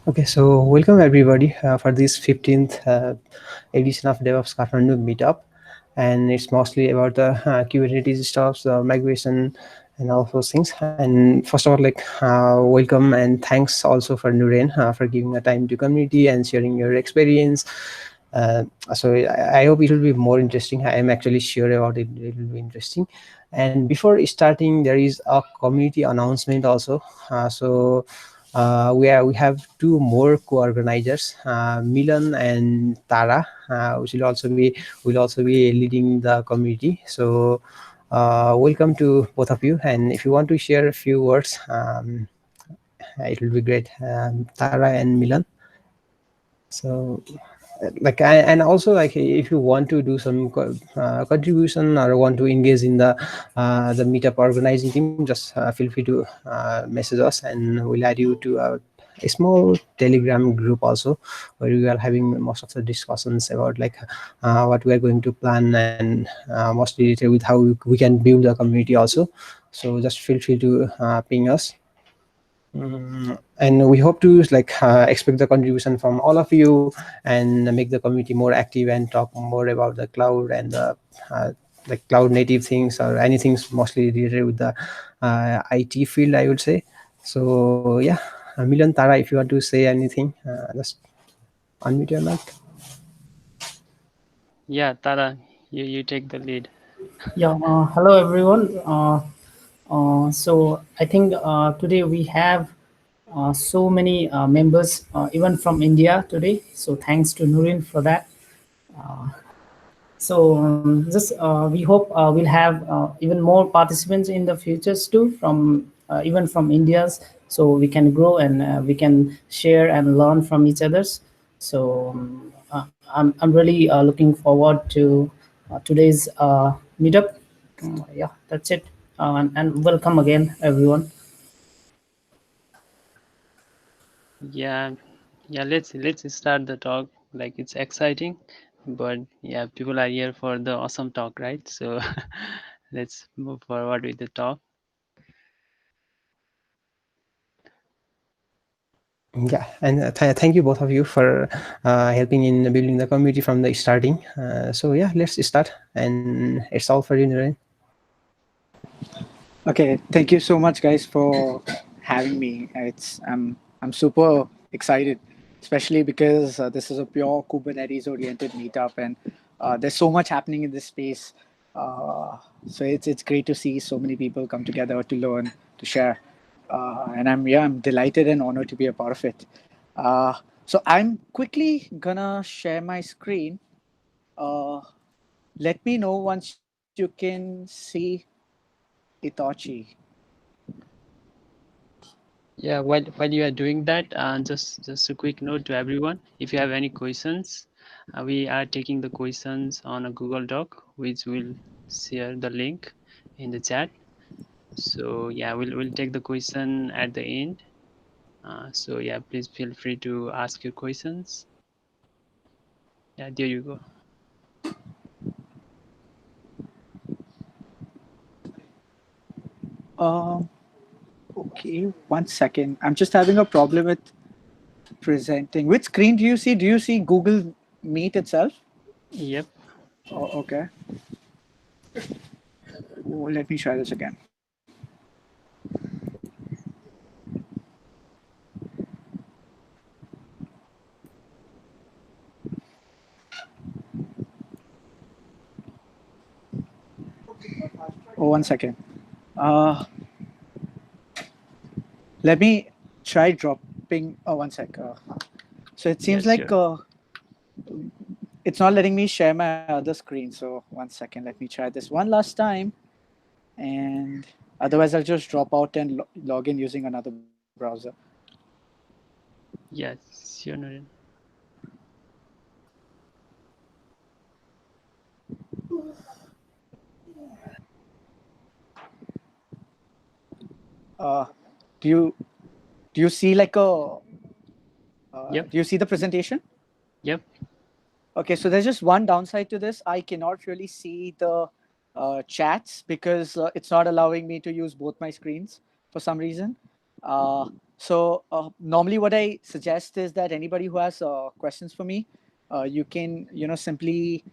Okay, so welcome everybody for this 15th edition of DevOps Kathmandu Meetup, and it's mostly about the Kubernetes stuff, the migration, and all those things. And first of all, welcome and thanks also for Noorain for giving a time to community and sharing your experience. So I hope it will be more interesting. I am actually sure about it. It will be interesting. And before starting, there is a community announcement also. We have two more co-organizers, Milan and Tara, which will also be leading the community. So welcome to both of you. And if you want to share a few words, it will be great. Tara and Milan. So and also if you want to do some contribution or want to engage in the meetup organizing team, just feel free to message us and we'll add you to a small Telegram group also, where we are having most of the discussions about what we are going to plan, and mostly related with how we can build the community also. So just feel free to ping us. And we hope to expect the contribution from all of you and make the community more active and talk more about the cloud and the cloud native things or anything mostly related with the IT field, I would say. So yeah, Milan, Tara, if you want to say anything, just unmute your mic. Yeah, Tara, you take the lead. Yeah, hello everyone. So I think today we have so many members, even from India today. So thanks to Noorain for that. We hope we'll have even more participants in the futures too, from even from India's, so we can grow and we can share and learn from each others. So I'm really looking forward to today's meetup. Yeah, that's it. And welcome again, everyone. Yeah, let's start the talk. Like, it's exciting, but yeah, people are here for the awesome talk, right? So let's move forward with the talk. Yeah, and thank you both of you for helping in building the community from the starting. So yeah, let's start, and it's all for you, Noorain. Okay, thank you so much, guys, for having me. I'm super excited, especially because this is a pure Kubernetes-oriented meetup, and there's so much happening in this space. So it's great to see so many people come together to learn, to share, and I'm delighted and honored to be a part of it. So I'm quickly gonna share my screen. Uh, Let me know once you can see Itachi. Yeah, while you are doing that, just a quick note to everyone: if you have any questions, we are taking the questions on a Google Doc, which will share the link in the chat. So yeah, we'll take the question at the end. So yeah, please feel free to ask your questions. Yeah, there you go. Okay, 1 second. I'm just having a problem with presenting. Which screen do you see? Do you see Google Meet itself? Yep. Oh, okay. Oh, let me try this again. Oh, 1 second. Let me try dropping. Oh, 1 sec. So it seems Yes, like sure. it's not letting me share my other screen. So 1 second. Let me try this one last time. And otherwise, I'll just drop out and log in using another browser. Yes, sure, Noorain. Uh, do you do you see like a Yep. do you see the presentation? Yep. Okay, so there's just one downside to this. I cannot really see the chats because it's not allowing me to use both my screens for some reason. So normally what I suggest is that anybody who has questions for me, you can, simply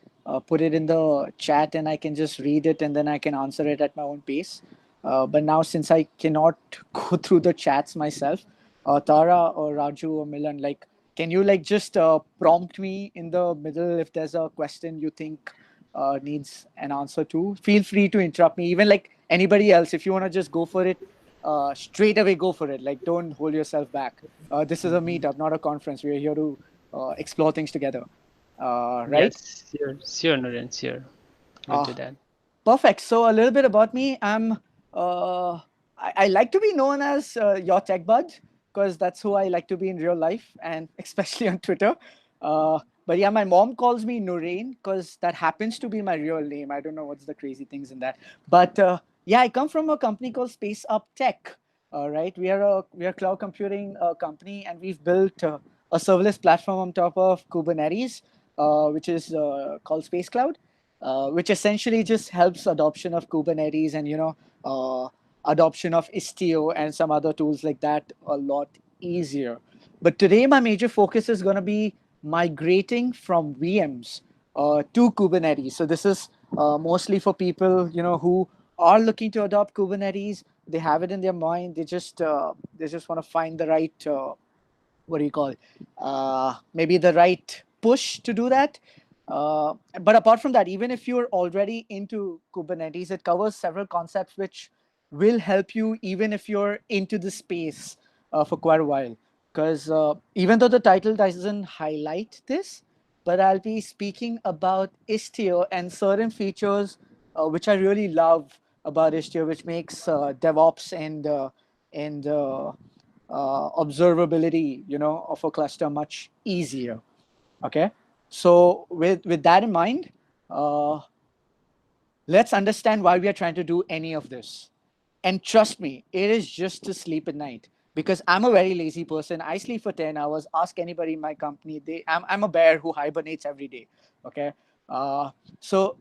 put it in the chat and I can just read it and then I can answer it at my own pace. But now since I cannot go through the chats myself, Tara or Raju or Milan, like, can you like just prompt me in the middle if there's a question you think needs an answer to? Feel free to interrupt me. Even like anybody else, if you want to just go for it, straight away go for it. Like, don't hold yourself back. This is a meetup, not a conference. We are here to explore things together. Right? Yes, sure, Noorain, sure. We'll do that. Perfect. So a little bit about me. I like to be known as your tech bud because that's who I like to be in real life and especially on Twitter. But yeah, my mom calls me Noorain because that happens to be my real name. I don't know what's the crazy things in that. But yeah, I come from a company called SpaceUpTech. Right, we are a cloud computing company, and we've built a serverless platform on top of Kubernetes, which is called Space Cloud. Which essentially just helps adoption of Kubernetes and adoption of Istio and some other tools like that a lot easier. But today my major focus is going to be migrating from VMs to Kubernetes. So this is mostly for people who are looking to adopt Kubernetes. They have it in their mind. They just want to find the right what do you call it? Maybe the right push to do that. But apart from that, even if you're already into Kubernetes, it covers several concepts which will help you even if you're into the space for quite a while. Because even though the title doesn't highlight this, but I'll be speaking about Istio and certain features which I really love about Istio, which makes DevOps and observability, of a cluster much easier. Okay. So with that in mind, let's understand why we are trying to do any of this. And trust me, it is just to sleep at night because I'm a very lazy person. I sleep for 10 hours. Ask anybody in my company. I'm a bear who hibernates every day. Okay. So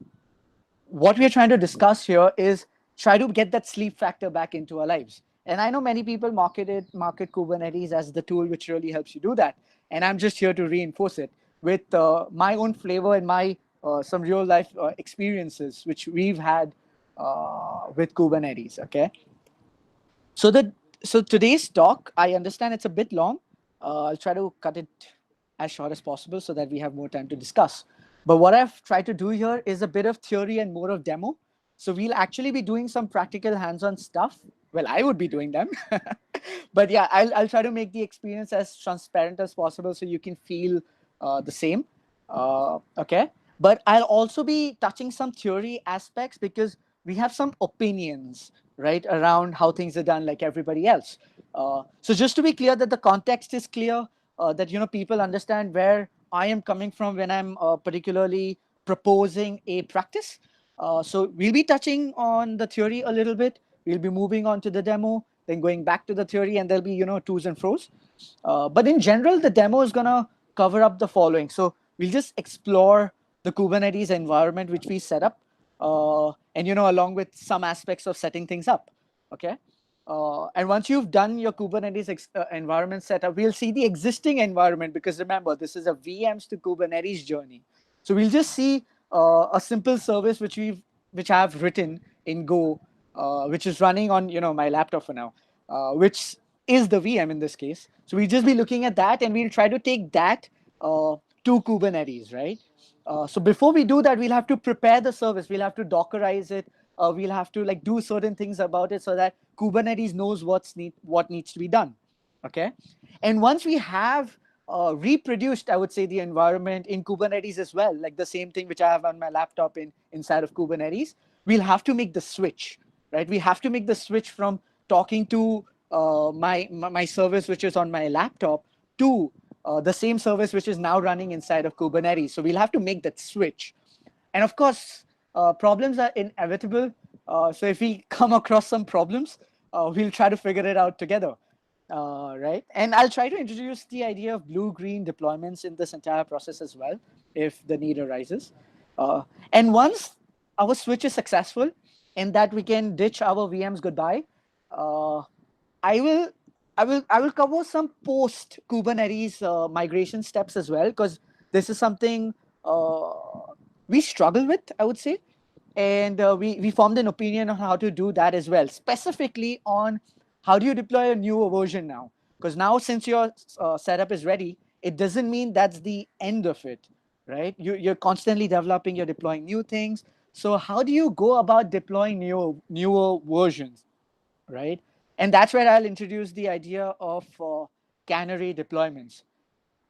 what we are trying to discuss here is try to get that sleep factor back into our lives. And I know many people market Kubernetes as the tool which really helps you do that. And I'm just here to reinforce it with my own flavor and my some real life experiences which we've had with Kubernetes. Okay. So today's talk, I understand it's a bit long. I'll try to cut it as short as possible so that we have more time to discuss. But what I've tried to do here is a bit of theory and more of demo. So we'll actually be doing some practical hands-on stuff. Well, I would be doing them. But yeah, I'll try to make the experience as transparent as possible so you can feel the same. Okay. But I'll also be touching some theory aspects because we have some opinions, right, around how things are done like everybody else. So just to be clear that the context is clear, that people understand where I am coming from when I'm particularly proposing a practice. So we'll be touching on the theory a little bit. We'll be moving on to the demo, then going back to the theory, and there'll be to's and fro's. But in general, the demo is gonna cover up the following. So we'll just explore the Kubernetes environment which we set up, and along with some aspects of setting things up. Okay. And once you've done your Kubernetes environment setup, we'll see the existing environment because remember, this is a VMs to Kubernetes journey. So we'll just see a simple service which I've written in Go, which is running on my laptop for now, which is the VM in this case. So we'll just be looking at that and we'll try to take that to Kubernetes, right? So before we do that, we'll have to prepare the service. We'll have to Dockerize it. We'll have to do certain things about it so that Kubernetes knows what needs to be done. Okay. And once we have reproduced, I would say, the environment in Kubernetes as well, like the same thing which I have on my laptop inside of Kubernetes, we'll have to make the switch, right? We have to make the switch from talking to my service, which is on my laptop, to the same service which is now running inside of Kubernetes. So we'll have to make that switch. And of course, problems are inevitable. So if we come across some problems, we'll try to figure it out together. Right. And I'll try to introduce the idea of blue-green deployments in this entire process as well, if the need arises. And once our switch is successful and that we can ditch our VMs goodbye, I will cover some post Kubernetes migration steps as well, because this is something we struggle with, I would say, and we formed an opinion on how to do that as well, specifically on how do you deploy a newer version now, because now since your setup is ready, it doesn't mean that's the end of it, right? You're constantly developing, you're deploying new things. So how do you go about deploying newer versions, right? And that's where I'll introduce the idea of canary deployments.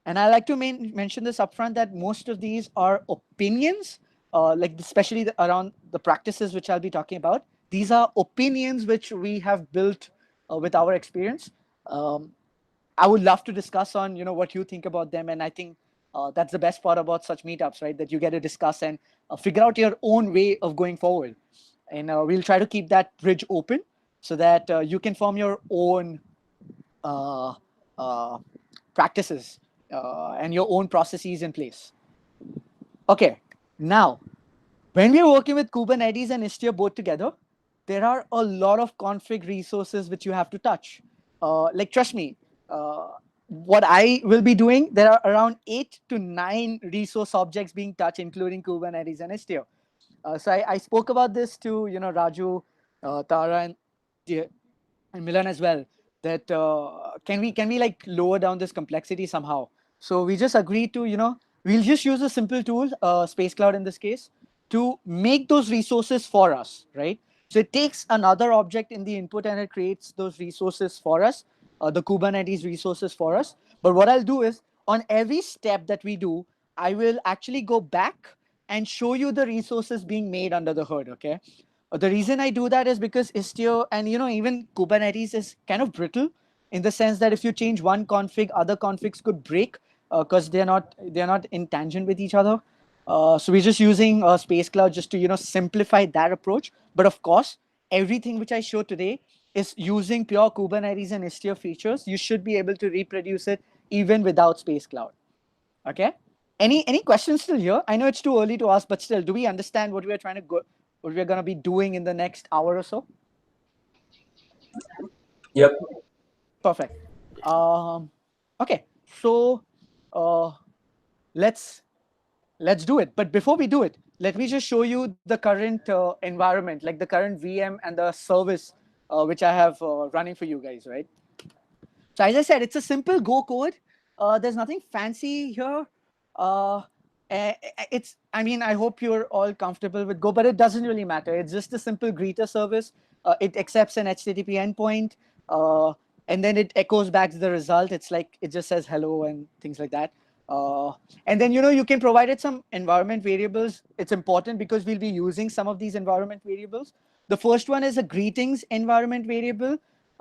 And I like to mention this upfront that most of these are opinions, like especially around the practices which I'll be talking about. These are opinions which we have built with our experience. I would love to discuss on what you think about them, and I think that's the best part about such meetups, right? That you get to discuss and figure out your own way of going forward. And we'll try to keep that bridge open so that you can form your own practices and your own processes in place. Okay, now, when we are working with Kubernetes and Istio both together, there are a lot of config resources which you have to touch. Like, trust me, what I will be doing, there are around 8 to 9 resource objects being touched, including Kubernetes and Istio. So I spoke about this to Raju, Tara, and Milan as well. That can we like lower down this complexity somehow? So we just agreed to we'll just use a simple tool, Space Cloud in this case, to make those resources for us, right? So it takes another object in the input and it creates those resources for us, the Kubernetes resources for us. But what I'll do is on every step that we do, I will actually go back and show you the resources being made under the hood, okay? The reason I do that is because Istio and even Kubernetes is kind of brittle in the sense that if you change one config, other configs could break because they're not in tangent with each other. So we're just using Space Cloud just to simplify that approach. But of course, everything which I showed today is using pure Kubernetes and Istio features. You should be able to reproduce it even without Space Cloud. Okay. Any questions still here? I know it's too early to ask, but still, do we understand what we're going to be doing in the next hour or so? Yep. Perfect. Okay. So let's do it. But before we do it, let me just show you the current environment, like the current VM and the service which I have running for you guys, right? So as I said, it's a simple Go code. There's nothing fancy here. I hope you're all comfortable with Go, but it doesn't really matter. It's just a simple greeter service. It accepts an HTTP endpoint, and then it echoes back the result. It's like, it just says hello and things like that. And then, you can provide it some environment variables. It's important because we'll be using some of these environment variables. The first one is a greetings environment variable.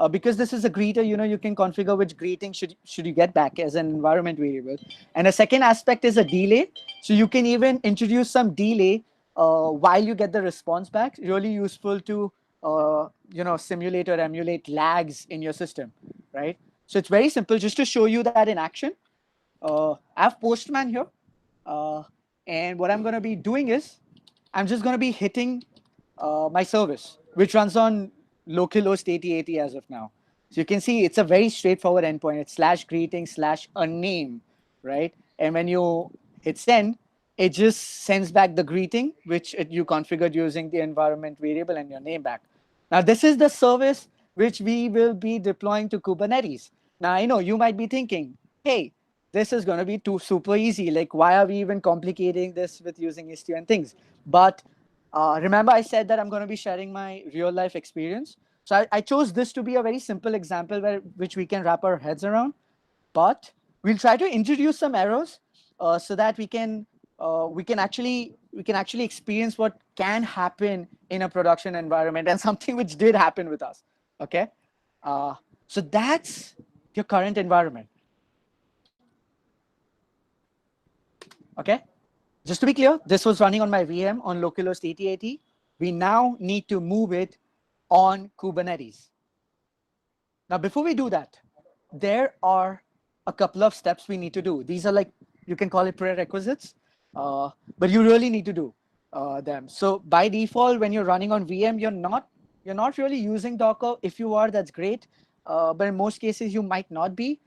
Because this is a greeter, you can configure which greeting should you get back as an environment variable. And a second aspect is a delay. So you can even introduce some delay while you get the response back. Really useful to simulate or emulate lags in your system, right? So it's very simple. Just to show you that in action, I have Postman here. And what I'm going to be doing is I'm just going to be hitting my service, which runs on localhost 8080 as of now. So you can see it's a very straightforward endpoint. It's /greeting/a name, right? And when you hit send, it just sends back the greeting, which you configured using the environment variable and your name back. Now, this is the service which we will be deploying to Kubernetes. Now, I know you might be thinking, hey, this is going to be super easy. Like, why are we even complicating this with using Istio and things? But remember, I said that I'm going to be sharing my real life experience. So I chose this to be a very simple example which we can wrap our heads around. But we'll try to introduce some errors so that we can actually experience what can happen in a production environment, and something which did happen with us. Okay, so that's your current environment. Okay. Just to be clear, this was running on my VM on localhost 8080. We now need to move it on Kubernetes. Now, before we do that, there are a couple of steps we need to do. These are like, you can call it prerequisites, but you really need to do. them. So by default, when you're running on VM, you're not really using Docker. If you are, that's great. But in most cases, you might not be.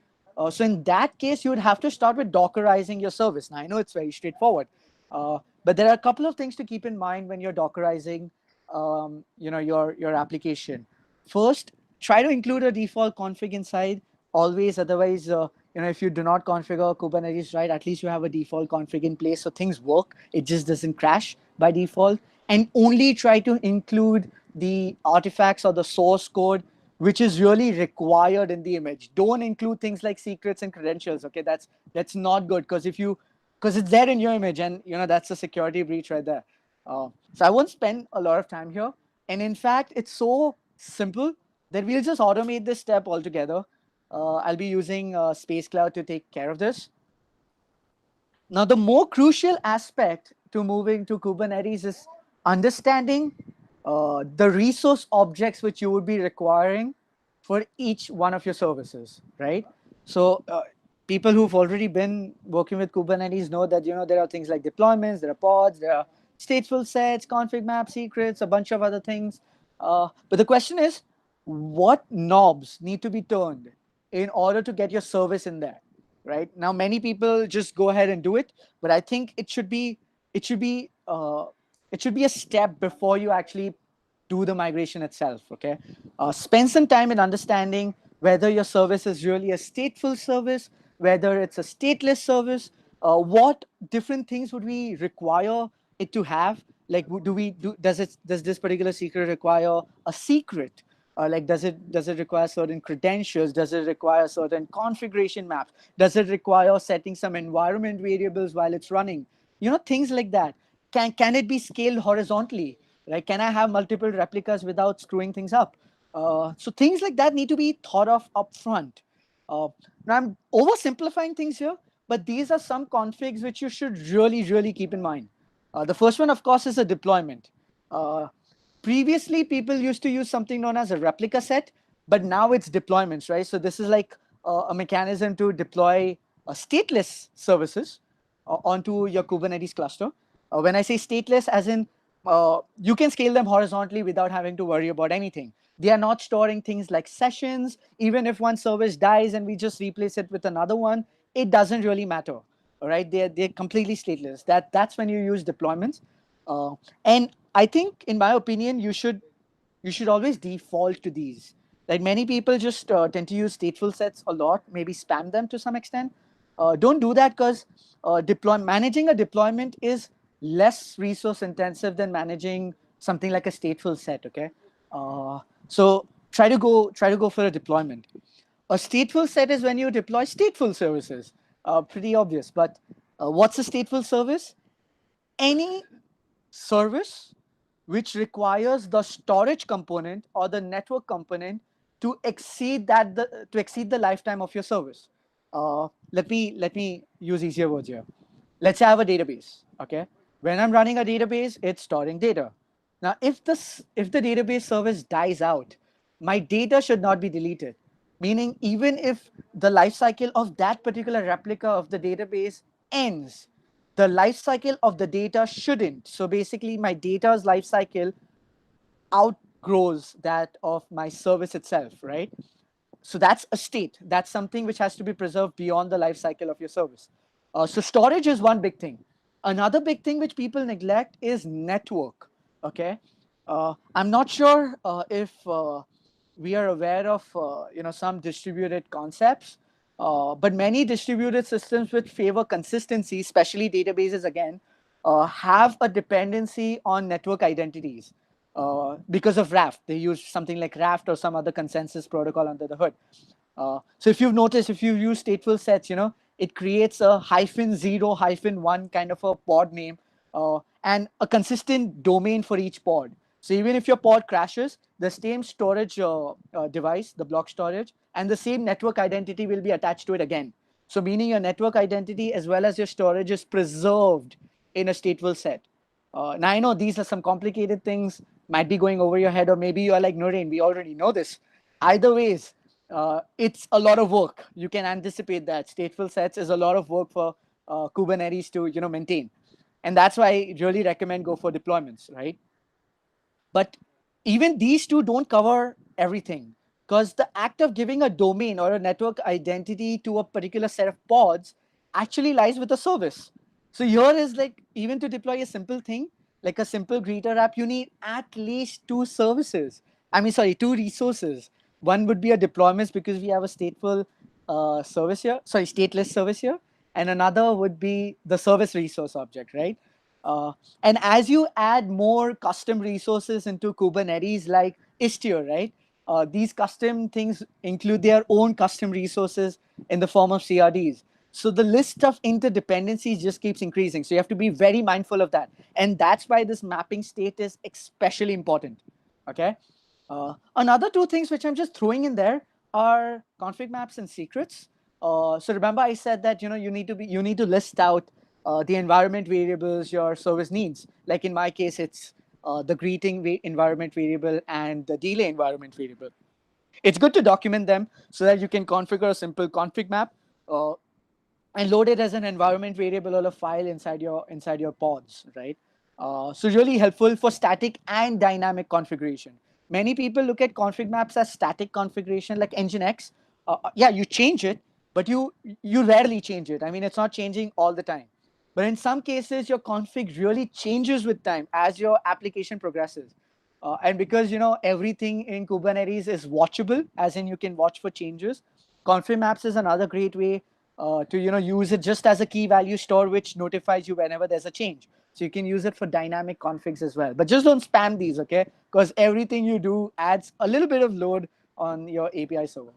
So in that case, you would have to start with Dockerizing your service. Now, I know it's very straightforward, but there are a couple of things to keep in mind when you're Dockerizing, your application. First, try to include a default config inside always. Otherwise, if you do not configure Kubernetes right, at least you have a default config in place, so things work. It just doesn't crash by default. And only try to include the artifacts or the source code which is really required in the image. Don't include things like secrets and credentials. Okay, that's not good, because it's there in your image, and that's a security breach right there. So I won't spend a lot of time here. And in fact, it's so simple that we'll just automate this step altogether. I'll be using Space Cloud to take care of this. Now, the more crucial aspect to moving to Kubernetes is understanding the resource objects which you would be requiring for each one of your services, right? So people who've already been working with Kubernetes know that there are things like deployments, there are pods, there are stateful sets, config map, secrets, a bunch of other things. But the question is, what knobs need to be turned in order to get your service in there? Right now, many people just go ahead and do it, but I think it should be a step before you actually do the migration itself. Okay, spend some time in understanding whether your service is really a stateful service, whether it's a stateless service. What different things would we require it to have? Like, does this particular secret require a secret? Like, does it require certain credentials? Does it require certain configuration maps? Does it require setting some environment variables while it's running? Things like that. Can it be scaled horizontally? Right? Can I have multiple replicas without screwing things up? So things like that need to be thought of upfront. Now I'm oversimplifying things here, but these are some configs which you should really, really keep in mind. The first one, of course, is a deployment. Previously, people used to use something known as a replica set, but now it's deployments, right? So this is like a mechanism to deploy stateless services onto your Kubernetes cluster. When I say stateless, as in you can scale them horizontally without having to worry about anything. They are not storing things like sessions. Even if one service dies and we just replace it with another one, it doesn't really matter. All right, they're completely stateless. That's when you use deployments. And I think, in my opinion, you should always default to these. Like, many people just tend to use stateful sets a lot, maybe spam them to some extent. Don't do that, because managing a deployment is less resource intensive than managing something like a stateful set. Okay, so try to go for a deployment. A stateful set is when you deploy stateful services. Pretty obvious, but what's a stateful service? Any service which requires the storage component or the network component to exceed the lifetime of your service. Let me use easier words here. Let's say I have a database. Okay, when I'm running a database, it's storing data. Now, if the database service dies out, my data should not be deleted. Meaning, even if the lifecycle of that particular replica of the database ends, the lifecycle of the data shouldn't. So basically, my data's lifecycle outgrows that of my service itself, right? So that's a state. That's something which has to be preserved beyond the life cycle of your service. So storage is one big thing. Another big thing which people neglect is network. Okay, I'm not sure if we are aware of some distributed concepts, but many distributed systems which favor consistency, especially databases again, have a dependency on network identities. Because of Raft. They use something like Raft or some other consensus protocol under the hood. So if you've noticed, if you use stateful sets, it creates a -0 -1 kind of a pod name and a consistent domain for each pod. So even if your pod crashes, the same storage device, the block storage, and the same network identity will be attached to it again. So meaning your network identity as well as your storage is preserved in a stateful set. Now, I know these are some complicated things, might be going over your head, or maybe you're like, Noorain, we already know this. Either ways, it's a lot of work. You can anticipate that. Stateful sets is a lot of work for Kubernetes to maintain. And that's why I really recommend go for deployments, right? But even these two don't cover everything, because the act of giving a domain or a network identity to a particular set of pods actually lies with a service. So here is like, even to deploy a simple thing, like a simple greeter app, you need at least two services. Two resources. One would be a deployments, because we have a stateful service here, stateless service here. And another would be the service resource object, right? Uh, and as you add more custom resources into Kubernetes, like Istio, right? These custom things include their own custom resources in the form of CRDs. So the list of interdependencies just keeps increasing. So you have to be very mindful of that. And that's why this mapping state is especially important. Okay. Another two things which I'm just throwing in there are config maps and secrets. So remember I said that you need to list out the environment variables your service needs. Like in my case, it's the greeting environment variable and the delay environment variable. It's good to document them so that you can configure a simple config map uh, and load it as an environment variable or a file inside your pods, right? So really helpful for static and dynamic configuration. Many people look at config maps as static configuration, like Nginx. Yeah, you change it, but you rarely change it. I mean, it's not changing all the time. But in some cases, your config really changes with time as your application progresses. And because everything in Kubernetes is watchable, as in you can watch for changes, config maps is another great way to use it just as a key value store, which notifies you whenever there's a change. So you can use it for dynamic configs as well. But just don't spam these, okay? Because everything you do adds a little bit of load on your API server.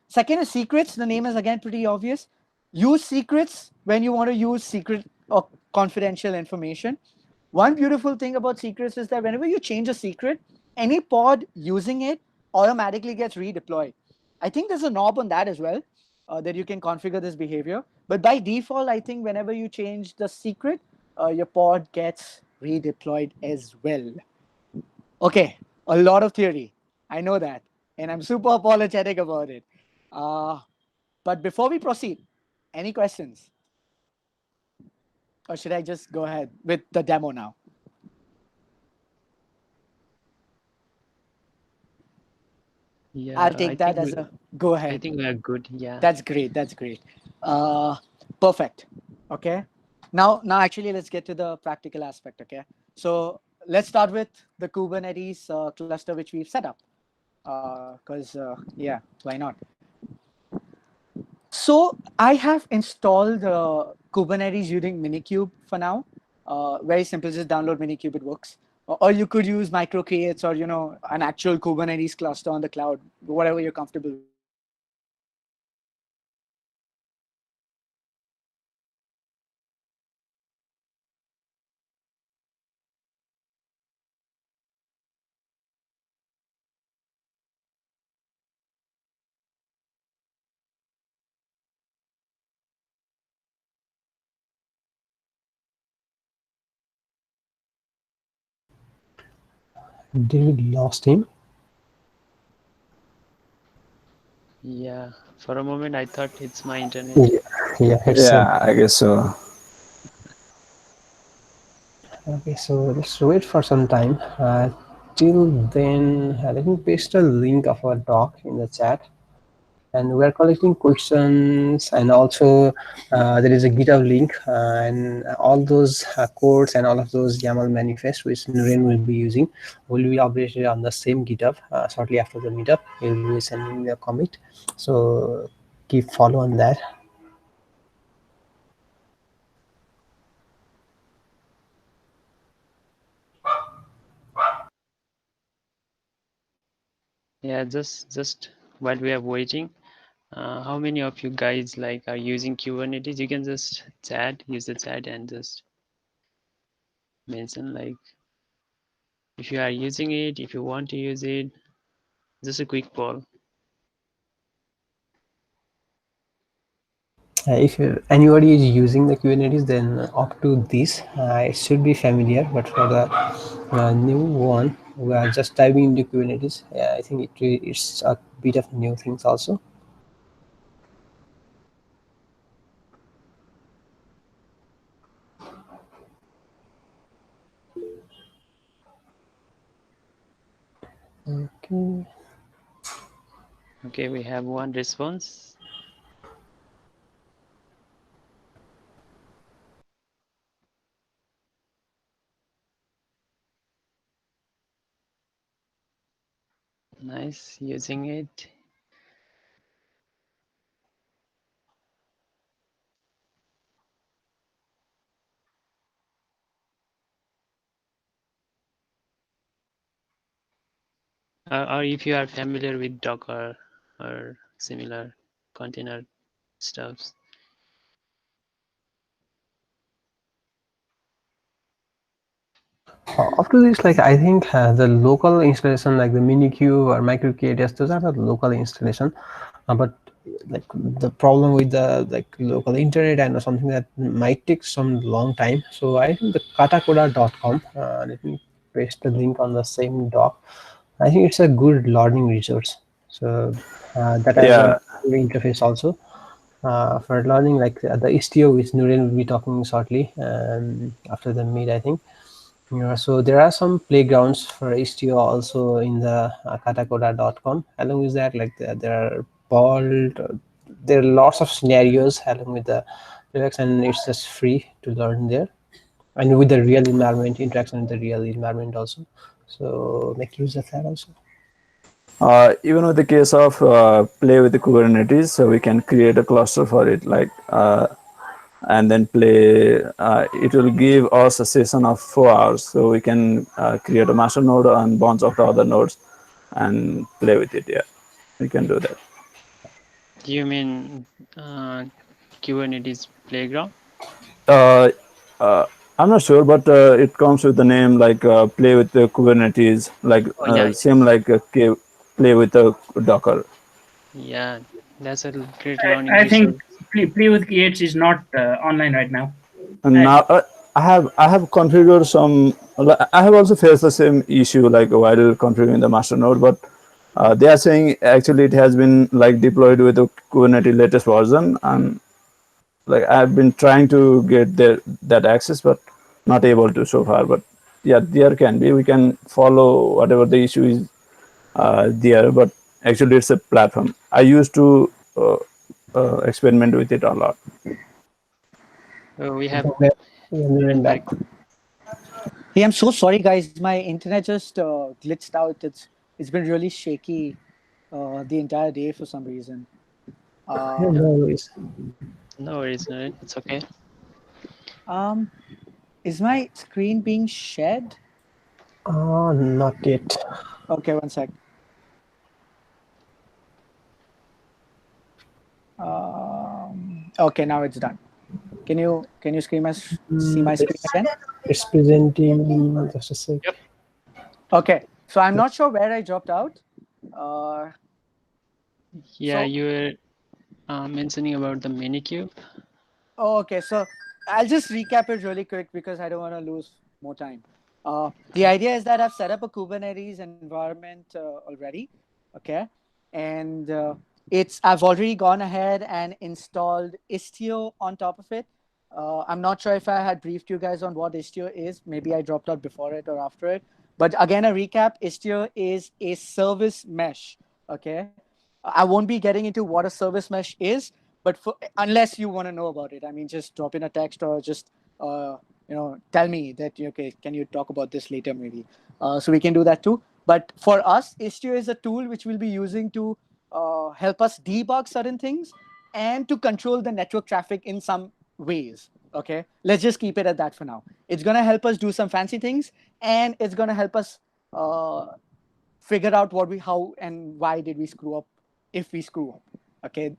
Second is secrets. The name is again pretty obvious. Use secrets when you want to use secret or confidential information. One beautiful thing about secrets is that whenever you change a secret, any pod using it automatically gets redeployed. I think there's a knob on that as well, that you can configure this behavior. But by default, I think whenever you change the secret, your pod gets redeployed as well. Okay, a lot of theory. I know that. And I'm super apologetic about it. But before we proceed, any questions? Or should I just go ahead with the demo now? Yeah, I'll take that as a go I ahead. think we are good. Yeah. That's great. That's great. Perfect. Okay. Now actually, let's get to the practical aspect. Okay. So let's start with the Kubernetes cluster which we've set up. Because yeah, why not? So I have installed Kubernetes using Minikube for now. Very simple, just download Minikube, it works. Or you could use microcreates or an actual Kubernetes cluster on the cloud, whatever you're comfortable with. Did we lost him? Yeah. For a moment, I thought it's my internet. Yeah, it's Yeah, I guess so. okay. So let's wait for some time. Till then, let me paste a link of our doc in the chat. And we are collecting questions, and also there is a GitHub link, and all those codes and all of those YAML manifests which Noorain will be using will be updated on the same GitHub shortly after the meetup. He will be sending the commit, so keep follow on that. Yeah, just while we are waiting, how many of you guys like are using Kubernetes? You can just use the chat and just mention like if you are using it, if you want to use it. Just a quick poll. If anybody is using the Kubernetes, then up to this it should be familiar, but for the new one we are just diving into Kubernetes, I think it's a bit of new things also. Okay. Okay, we have one response. Nice, using it. Or if you are familiar with Docker or similar container stuffs. After this, like I think the local installation, like the Minikube or migrate, those are the local installation. But like the problem with the like local internet and something that might take some long time. So I think the katakoda.com. Let me paste the link on the same doc. I think it's a good learning resource. So that has Yeah, a interface also for learning, like the Istio, which Noorain will be talking shortly after the meet, I think. Yeah, so there are some playgrounds for Istio also in the katakoda.com. Along with that, like there are there are lots of scenarios along with the lyrics, and it's just free to learn there. And with the real environment, interaction with the real environment also. So make use of that also. even with the case of play with the Kubernetes, so we can create a cluster for it, like and then play. It will give us a session of 4 hours, so we can create a master node and bunch of the other nodes and play with it. Yeah, we can do that. You mean Kubernetes playground? Uh, I'm not sure, but it comes with the name like play with the Kubernetes, like Oh yeah, same like play with the Docker. yeah. That's a great learning I think resource. Play with Creates is not online right now. And now I have configured some. I have also faced the same issue like while configuring the master node, but they are saying actually it has been like deployed with the Kubernetes latest version, and like I've been trying to get that access, but not able to so far. But yeah, there can be. We can follow whatever the issue is there, but actually it's a platform. I used to experiment with it a lot. So we have Noorain back. Hey, I'm so sorry, guys. My internet just glitched out. It's been really shaky the entire day for some reason. No worries. no worries, no, it's okay. Um, is my screen being shared? Not yet. Okay, one sec. Okay, now it's done. Can you see my screen again? It's presenting. Just a sec. Yep. Okay, so I'm not sure where I dropped out. Uh, Yeah, So- you were mentioning about the Minikube. Oh, okay, so I'll just recap it really quick because I don't want to lose more time. The idea is that I've set up a Kubernetes environment already, okay, and I've already gone ahead and installed Istio on top of it. I'm not sure if I had briefed you guys on what Istio is. Maybe I dropped out before it or after it. But again, a recap: Istio is a service mesh. Okay, I won't be getting into what a service mesh is, but unless you want to know about it, I mean, just drop in a text or just tell me that okay, can you talk about this later maybe? So we can do that too. But for us, Istio is a tool which we'll be using to help us debug certain things and to control the network traffic in some ways. Okay, let's just keep it at that for now. It's gonna help us do some fancy things, and it's gonna help us figure out how and why did we screw up if we screw up. Okay,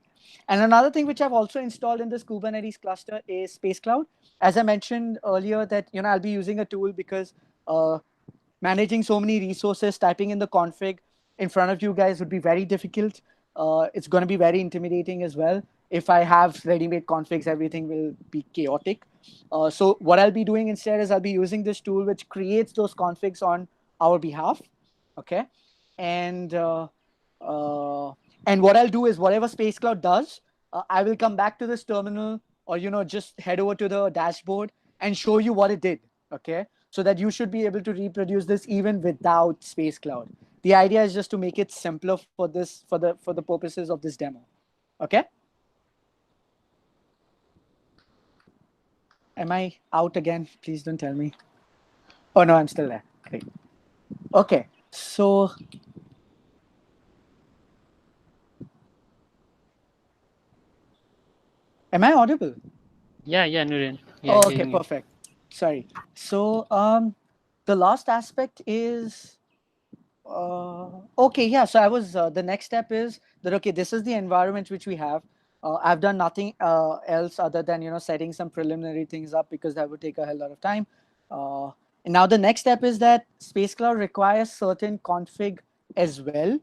and another thing which I've also installed in this Kubernetes cluster is Space Cloud. As I mentioned earlier, that I'll be using a tool because managing so many resources, typing in the config in front of you guys would be very difficult. It's going to be very intimidating as well. If I have ready-made configs, everything will be chaotic. So what I'll be doing instead is I'll be using this tool which creates those configs on our behalf. Okay, and and what I'll do is whatever Space Cloud does, I will come back to this terminal or just head over to the dashboard and show you what it did. Okay, so that you should be able to reproduce this even without Space Cloud. The idea is just to make it simpler for this, for the purposes of this demo. Okay. Am I out again? Please don't tell me. Oh no, I'm still there. Great. Okay, so am I audible? Yeah, Noorain. Yeah, Oh, okay, hearing you. perfect. Sorry. So the last aspect is okay, yeah. So I was the next step is that okay, this is the environment which we have. I've done nothing else other than setting some preliminary things up because that would take a hell lot of time. And now the next step is that Space Cloud requires certain config as well.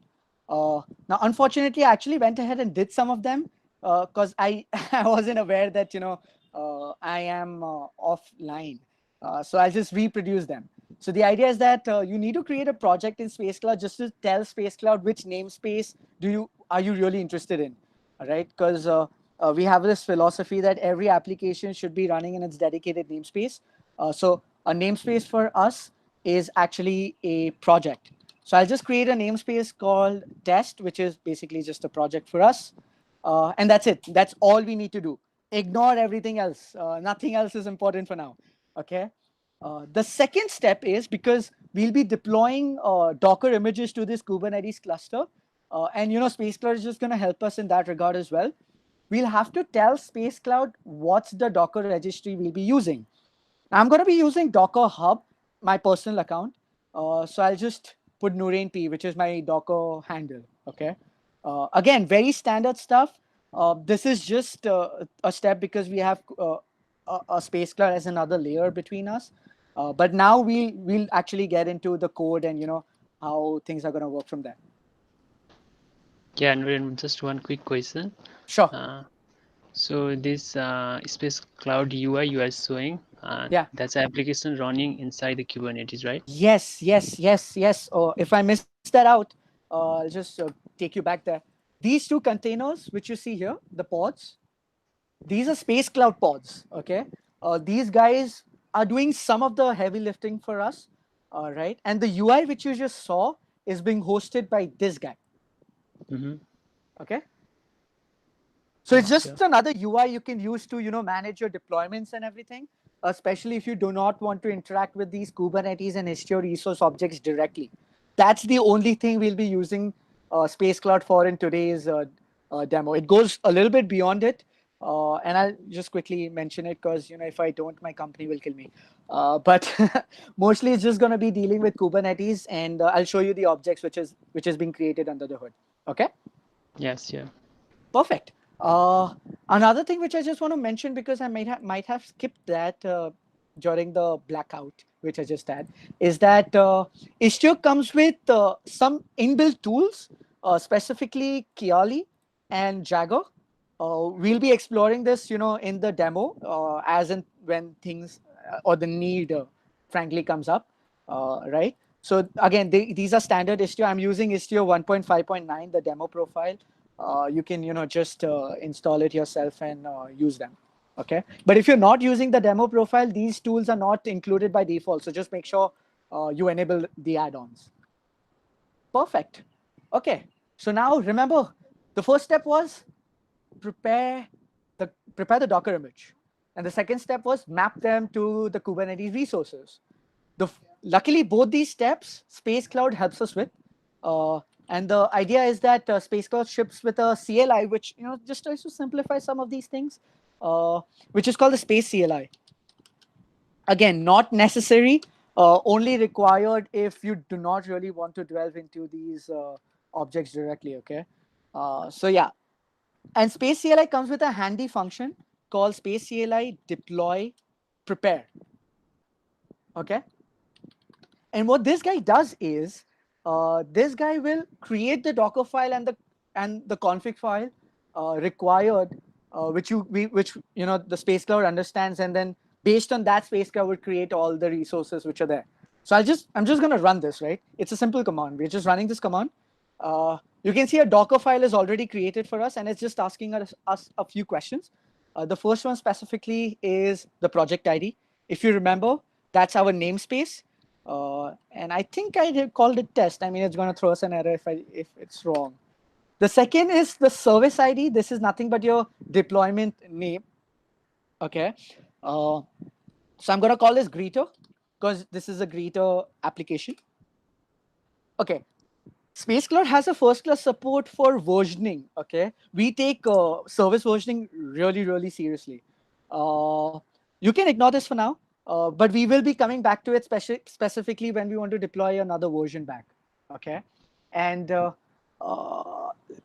Now, unfortunately, I actually went ahead and did some of them because I wasn't aware that I am offline. So I'll just reproduce them. So the idea is that you need to create a project in Space Cloud just to tell Space Cloud which namespace are you really interested in, all right? Because we have this philosophy that every application should be running in its dedicated namespace. So a namespace for us is actually a project. So I'll just create a namespace called test, which is basically just a project for us. And that's it. That's all we need to do. Ignore everything else. Nothing else is important for now. Okay. The second step is because we'll be deploying Docker images to this Kubernetes cluster. And Space Cloud is just going to help us in that regard as well. We'll have to tell Space Cloud what's the Docker registry we'll be using. Now, I'm going to be using Docker Hub, my personal account. So I'll just put Noorain P, which is my Docker handle. Okay. Again, very standard stuff. This is just a step because we have a Space Cloud as another layer between us. But now we'll actually get into the code and how things are going to work from there. Yeah, Noorain, just one quick question. Sure. So this Space Cloud UI you are showing, Yeah. that's an application running inside the Kubernetes, right? Yes. If I missed that out, I'll just take you back there. These two containers, which you see here, the pods, these are Space Cloud pods. Okay. These guys are doing some of the heavy lifting for us. Right. And the UI which you just saw is being hosted by this guy. Mm-hmm. Okay. So it's just another UI you can use to manage your deployments and everything, especially if you do not want to interact with these Kubernetes and Istio resource objects directly. That's the only thing we'll be using Space Cloud for in today's demo. It goes a little bit beyond it, and I'll just quickly mention it because if I don't, my company will kill me. But mostly it's just going to be dealing with Kubernetes, and I'll show you the objects which is being created under the hood. Okay. Yes. Yeah. Perfect. Another thing which I just want to mention because I might have skipped that during the blackout which I just had is that Istio comes with some inbuilt tools, specifically Kiali and Jagger. We'll be exploring this, in the demo as and when things or the need, frankly, comes up, right? So again, these are standard Istio. I'm using Istio 1.5.9, the demo profile. You can, just install it yourself and use them. Okay. But if you're not using the demo profile, these tools are not included by default. So just make sure you enable the add-ons. Perfect. Okay. So now remember, the first step was prepare the Docker image. And the second step was map them to the Kubernetes resources. Luckily, both these steps, Space Cloud helps us with. And the idea is that Space Cloud ships with a CLI, which just tries to simplify some of these things, which is called the Space CLI. Again, not necessary, only required if you do not really want to delve into these objects directly. Okay, so yeah, and Space CLI comes with a handy function called Space CLI deploy prepare. Okay, and what this guy does is this guy will create the Docker file and the config file required, which the Space Cloud understands, and then based on that, Space Cloud will create all the resources which are there. So I'm just going to run this, right? It's a simple command. We're just running this command. You can see a Docker file is already created for us, and it's just asking us a few questions. The first one specifically is the project ID. If you remember, That's our namespace. And I think I called it test. I mean, it's going to throw us an error if it's wrong. The second is the service ID. This is nothing but your deployment name. Okay. So I'm going to call this greeter because this is a greeter application. Okay. Space Cloud has a first-class support for versioning. Okay, we take service versioning really, really seriously. You can ignore this for now, but we will be coming back to it specifically when we want to deploy another version back. Okay, and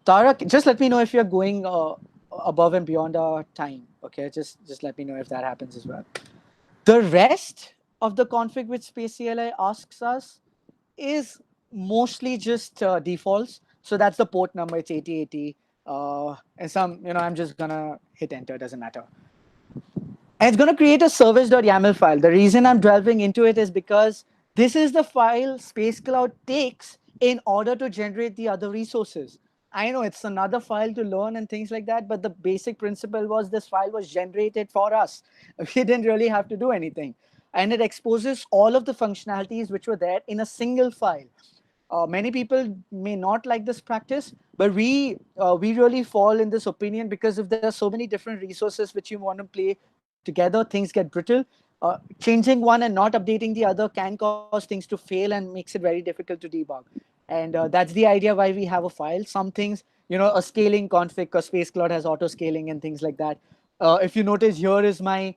Tara, just let me know if you're going above and beyond our time. Okay, just let me know if that happens as well. The rest of the config which Space CLI asks us is mostly just defaults. So that's the port number. It's 8080. And some, I'm just gonna hit enter. Doesn't matter. And it's gonna create a service.yaml file. The reason I'm delving into it is because this is the file Space Cloud takes in order to generate the other resources. I know it's another file to learn and things like that, but the basic principle was this file was generated for us. We didn't really have to do anything. And it exposes all of the functionalities which were there in a single file. Many people may not like this practice, but we really fall in this opinion because if there are so many different resources which you want to play together, things get brittle. Changing one and not updating the other can cause things to fail and makes it very difficult to debug. And that's the idea why we have a file. Some things, a scaling config, because Space Cloud has auto scaling and things like that. If you notice, here is my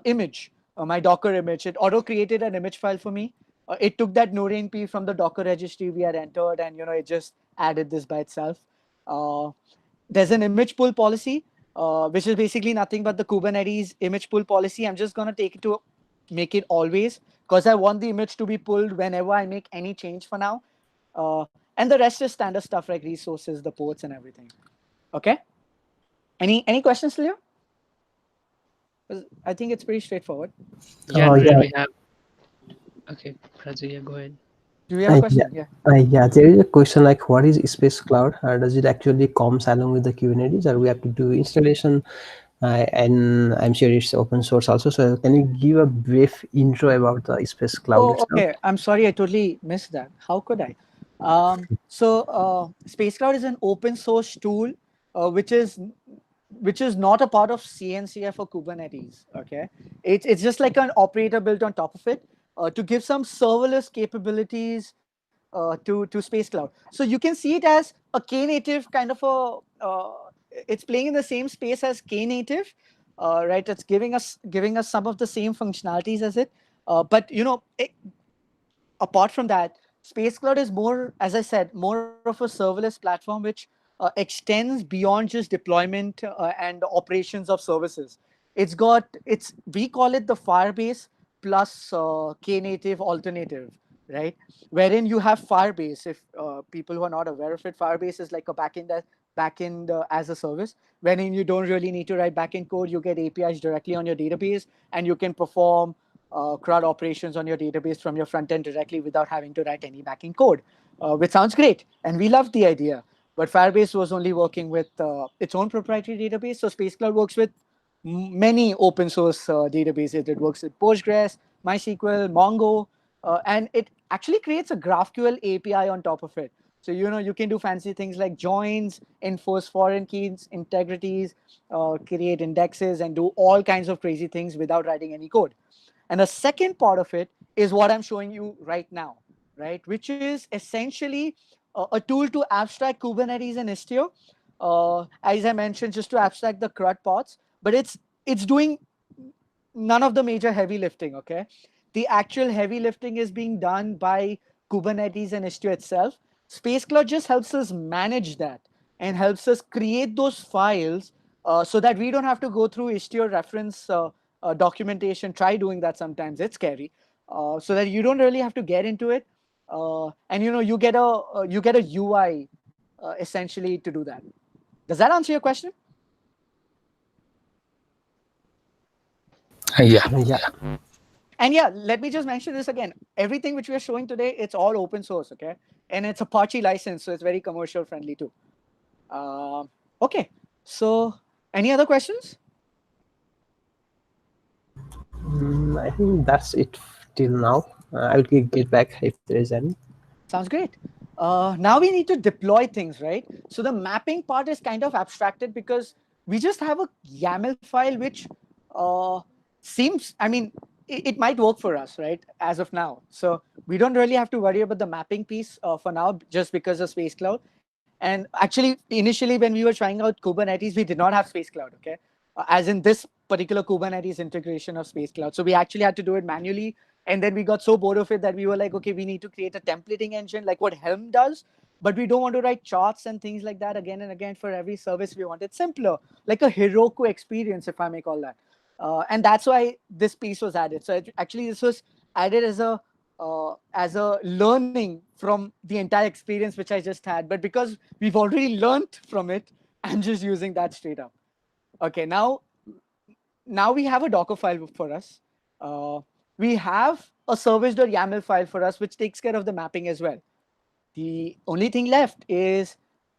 image, my Docker image. It auto created an image file for me. It took that Noorain P from the Docker registry we had entered, and it just added this by itself. There's an image pull policy, which is basically nothing but the Kubernetes image pull policy. I'm just going to take it to make it always, because I want the image to be pulled whenever I make any change for now. And the rest is standard stuff like resources, the ports, and everything. Okay. Any questions, Leo? I think it's pretty straightforward. Yeah, yeah. we have. Okay, Prasad, yeah, go ahead. Do we have a question? Yeah, there is a question like, what is Space Cloud? Does it actually comes along with the Kubernetes, or we have to do installation? And I'm sure it's open source also. So can you give a brief intro about the Space Cloud itself? Okay. I'm sorry, I totally missed that. How could I? Space Cloud is an open source tool, which is not a part of CNCF or Kubernetes. Okay, it's just like an operator built on top of it to give some serverless capabilities to Space Cloud. So you can see it as a Knative kind of it's playing in the same space as Knative, right? It's giving us some of the same functionalities as it, but apart from that, Space Cloud is more, as I said, more of a serverless platform which extends beyond just deployment and operations of services. We call it the Firebase plus Knative alternative, right? Wherein you have Firebase. If people who are not aware of it, Firebase is like a backend as a service, wherein you don't really need to write backend code. You get APIs directly on your database, and you can perform CRUD operations on your database from your front end directly without having to write any backend code, which sounds great. And we love the idea. But Firebase was only working with its own proprietary database. So Space Cloud works with many open source databases. It works with Postgres, MySQL, Mongo, and it actually creates a GraphQL API on top of it. So, you can do fancy things like joins, enforce foreign keys, integrities, create indexes, and do all kinds of crazy things without writing any code. And the second part of it is what I'm showing you right now, right? Which is essentially a tool to abstract Kubernetes and Istio. As I mentioned, just to abstract the CRUD parts, but it's doing none of the major heavy lifting, okay? The actual heavy lifting is being done by Kubernetes and Istio itself. Space Cloud just helps us manage that and helps us create those files so that we don't have to go through Istio reference documentation. Try doing that sometimes. It's scary. So that you don't really have to get into it. And you get a UI essentially to do that. Does that answer your question? Yeah. And yeah, let me just mention this again. Everything which we are showing today, it's all open source, okay? And it's Apache license, so it's very commercial friendly too. Okay, so any other questions? I think that's it till now. I will get back if there is any. Sounds great. Now we need to deploy things, right? So the mapping part is kind of abstracted because we just have a YAML file which seems, I mean, it might work for us, right? As of now. So we don't really have to worry about the mapping piece for now, just because of Space Cloud. And actually, initially, when we were trying out Kubernetes, we did not have Space Cloud, okay? As in this particular Kubernetes integration of Space Cloud. So we actually had to do it manually. And then we got so bored of it that we were like, okay, we need to create a templating engine like what Helm does. But we don't want to write charts and things like that again and again for every service. We want it simpler, like a Heroku experience, if I may call that. And that's why this piece was added. So actually, this was added as a learning from the entire experience which I just had. But because we've already learned from it, I'm just using that straight up. Okay, now we have a Docker file for us. We have a service.yaml file for us, which takes care of the mapping as well. The only thing left is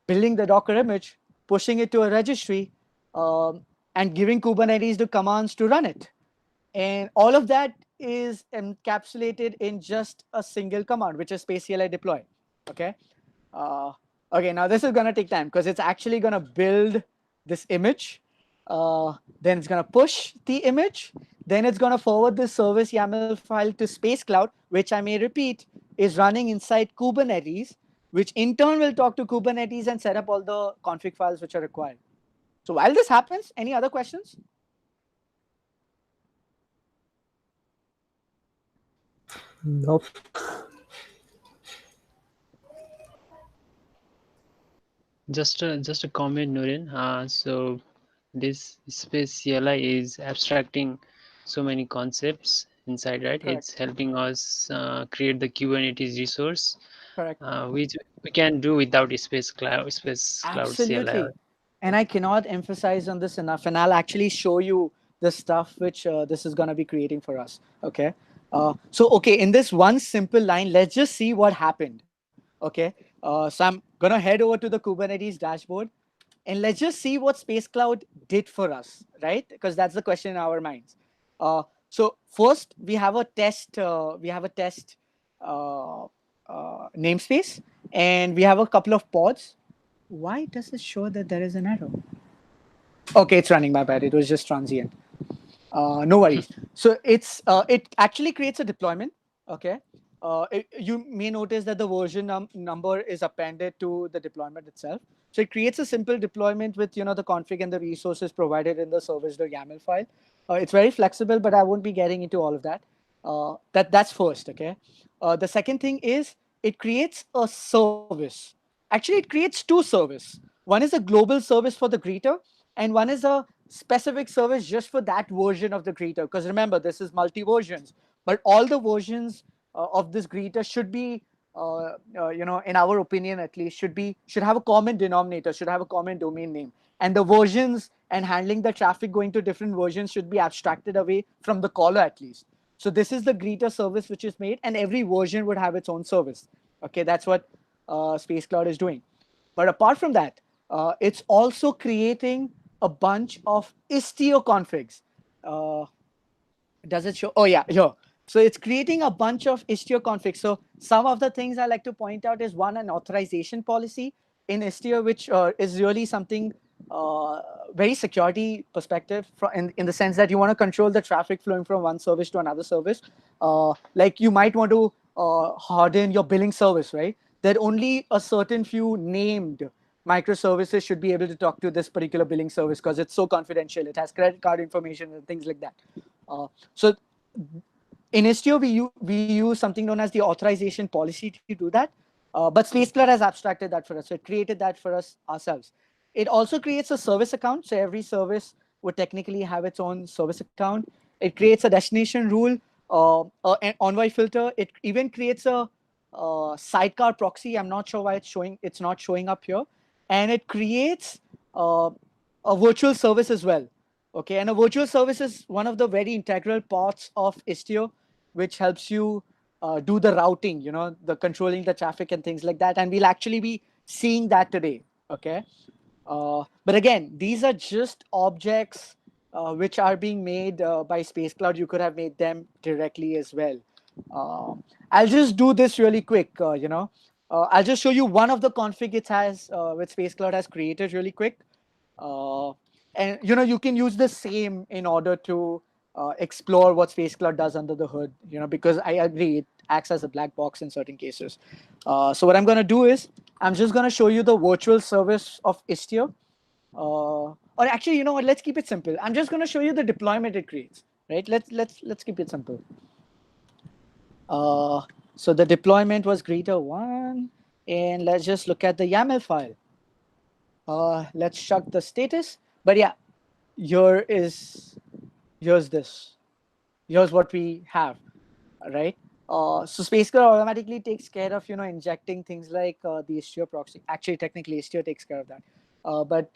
building the Docker image, pushing it to a registry, and giving Kubernetes the commands to run it. And all of that is encapsulated in just a single command, which is space-CLI deploy. Okay. Okay. Now this is going to take time because it's actually going to build this image. Then it's going to push the image. Then it's going to forward this service YAML file to Space Cloud, which I may repeat is running inside Kubernetes, which in turn will talk to Kubernetes and set up all the config files which are required. So while this happens, any other questions? Nope. Just a comment, Noorain. So this space CLI is abstracting so many concepts inside, right? Correct. It's helping us create the Kubernetes resource, Correct. which we can do without space cloud Absolutely. CLI. And I cannot emphasize on this enough. And I'll actually show you the stuff which this is going to be creating for us. Okay. Okay, in this one simple line, let's just see what happened. Okay. So I'm going to head over to the Kubernetes dashboard and let's just see what Space Cloud did for us, right? Because that's the question in our minds. So first we have a test. Namespace, and we have a couple of pods. Why does it show that there is an error? Okay, it's running. My bad. It was just transient. No worries. So it actually creates a deployment. Okay. You may notice that the version number is appended to the deployment itself. So it creates a simple deployment with the config and the resources provided in the service.yaml file. It's very flexible, but I won't be getting into all of that. That's first. Okay. The second thing is it creates a service. Actually, it creates two services. One is a global service for the greeter, and one is a specific service just for that version of the greeter. Because remember, this is multi-versions, but all the versions of this greeter should be, in our opinion at least, should have a common denominator, should have a common domain name. And the versions and handling the traffic going to different versions should be abstracted away from the caller at least. So this is the greeter service which is made, and every version would have its own service. Okay, that's what Space Cloud is doing. But apart from that, it's also creating a bunch of Istio configs. Does it show? Oh yeah, here. So it's creating a bunch of Istio configs. So some of the things I like to point out is one, an authorization policy in Istio, which is really something very security perspective in the sense that you want to control the traffic flowing from one service to another service. Like you might want to harden your billing service, right? That only a certain few named microservices should be able to talk to this particular billing service because it's so confidential. It has credit card information and things like that. So in Istio, we use something known as the authorization policy to do that. But Space Cloud has abstracted that for us. So it created that for us ourselves. It also creates a service account. So every service would technically have its own service account. It creates a destination rule, an envoy filter. It even creates a sidecar proxy. I'm not sure why it's not showing up here. And it creates a virtual service as well. Okay, and a virtual service is one of the very integral parts of Istio, which helps you do the routing, the controlling the traffic and things like that. And we'll actually be seeing that today. Okay. But again, these are just objects which are being made by Space Cloud. You could have made them directly as well. I'll just do this really quick. I'll just show you one of the config it has with Space Cloud has created really quick. And you can use the same in order to explore what Space Cloud does under the hood. Because I agree it acts as a black box in certain cases. So what I'm going to do is I'm just going to show you the virtual service of Istio. Or actually, you know what? Let's keep it simple. I'm just going to show you the deployment it creates. Right? Let's keep it simple. So the deployment was greeter1, and let's just look at the YAML file. Let's check the status. But yeah, here's this. Here's what we have, right? So Space Cloud automatically takes care of injecting things like the Istio proxy. Actually, technically, Istio takes care of that. But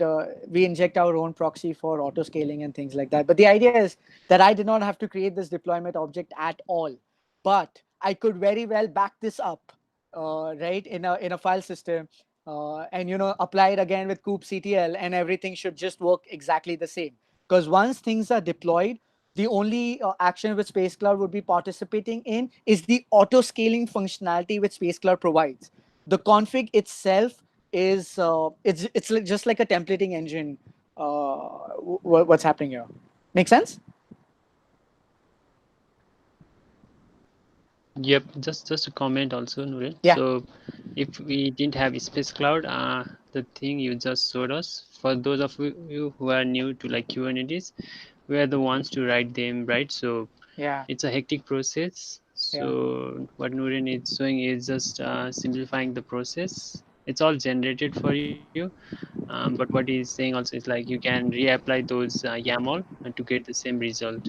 we inject our own proxy for auto scaling and things like that. But the idea is that I did not have to create this deployment object at all. But I could very well back this up, right, in a file system, and apply it again with kubectl, and everything should just work exactly the same. Because once things are deployed, the only action which Space Cloud would be participating in is the auto scaling functionality which Space Cloud provides. The config itself is it's just like a templating engine. What's happening here? Make sense? Yep, just a comment also, Noorain. Yeah. So if we didn't have Space Cloud, the thing you just showed us, for those of you who are new to like Kubernetes, we are the ones to write them, right? So Yeah. it's a hectic process. So what Noorain is showing is just simplifying the process. It's all generated for you. But what he's saying also is like you can reapply those YAML to get the same result.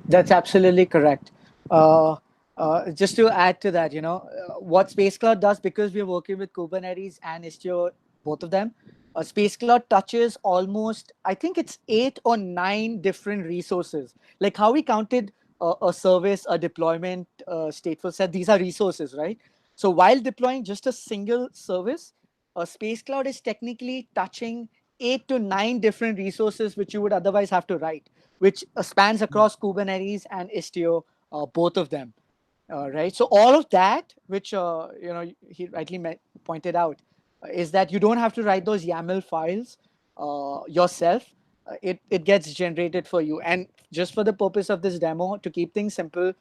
That's absolutely correct. Just to add to that, what Space Cloud does, because we're working with Kubernetes and Istio, both of them, Space Cloud touches almost, I think it's 8 or 9 different resources. Like how we counted a service, a deployment, stateful set, these are resources, right? So while deploying just a single service, Space Cloud is technically touching 8 to 9 different resources which you would otherwise have to write, which spans across Kubernetes and Istio, both of them, right? So all of that, which he rightly pointed out, is that you don't have to write those YAML files yourself. It gets generated for you, and just for the purpose of this demo, to keep things simple,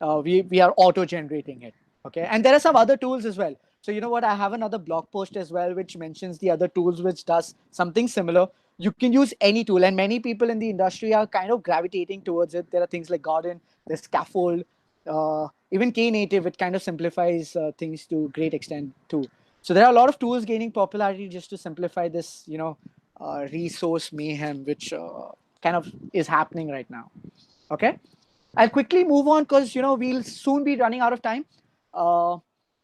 we are auto generating it. Okay, and there are some other tools as well. So you know what? I have another blog post as well which mentions the other tools which does something similar. You can use any tool, and many people in the industry are kind of gravitating towards it. There are things like Garden, there's Scaffold, even Knative. It kind of simplifies things to a great extent too. So there are a lot of tools gaining popularity just to simplify this, resource mayhem, which kind of is happening right now. Okay, I'll quickly move on because we'll soon be running out of time.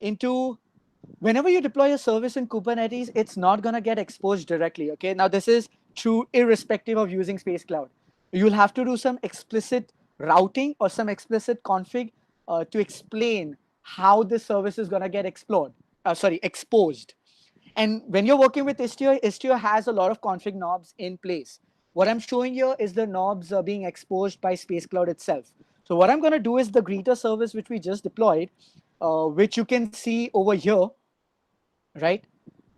Into whenever you deploy a service in Kubernetes, it's not going to get exposed directly. Okay, now this is true irrespective of using Space Cloud. You'll have to do some explicit routing or some explicit config to explain how this service is going to get exposed. And when you're working with Istio, Istio has a lot of config knobs in place. What I'm showing here is the knobs being exposed by Space Cloud itself. So what I'm going to do is the greeter service which we just deployed, which you can see over here, right?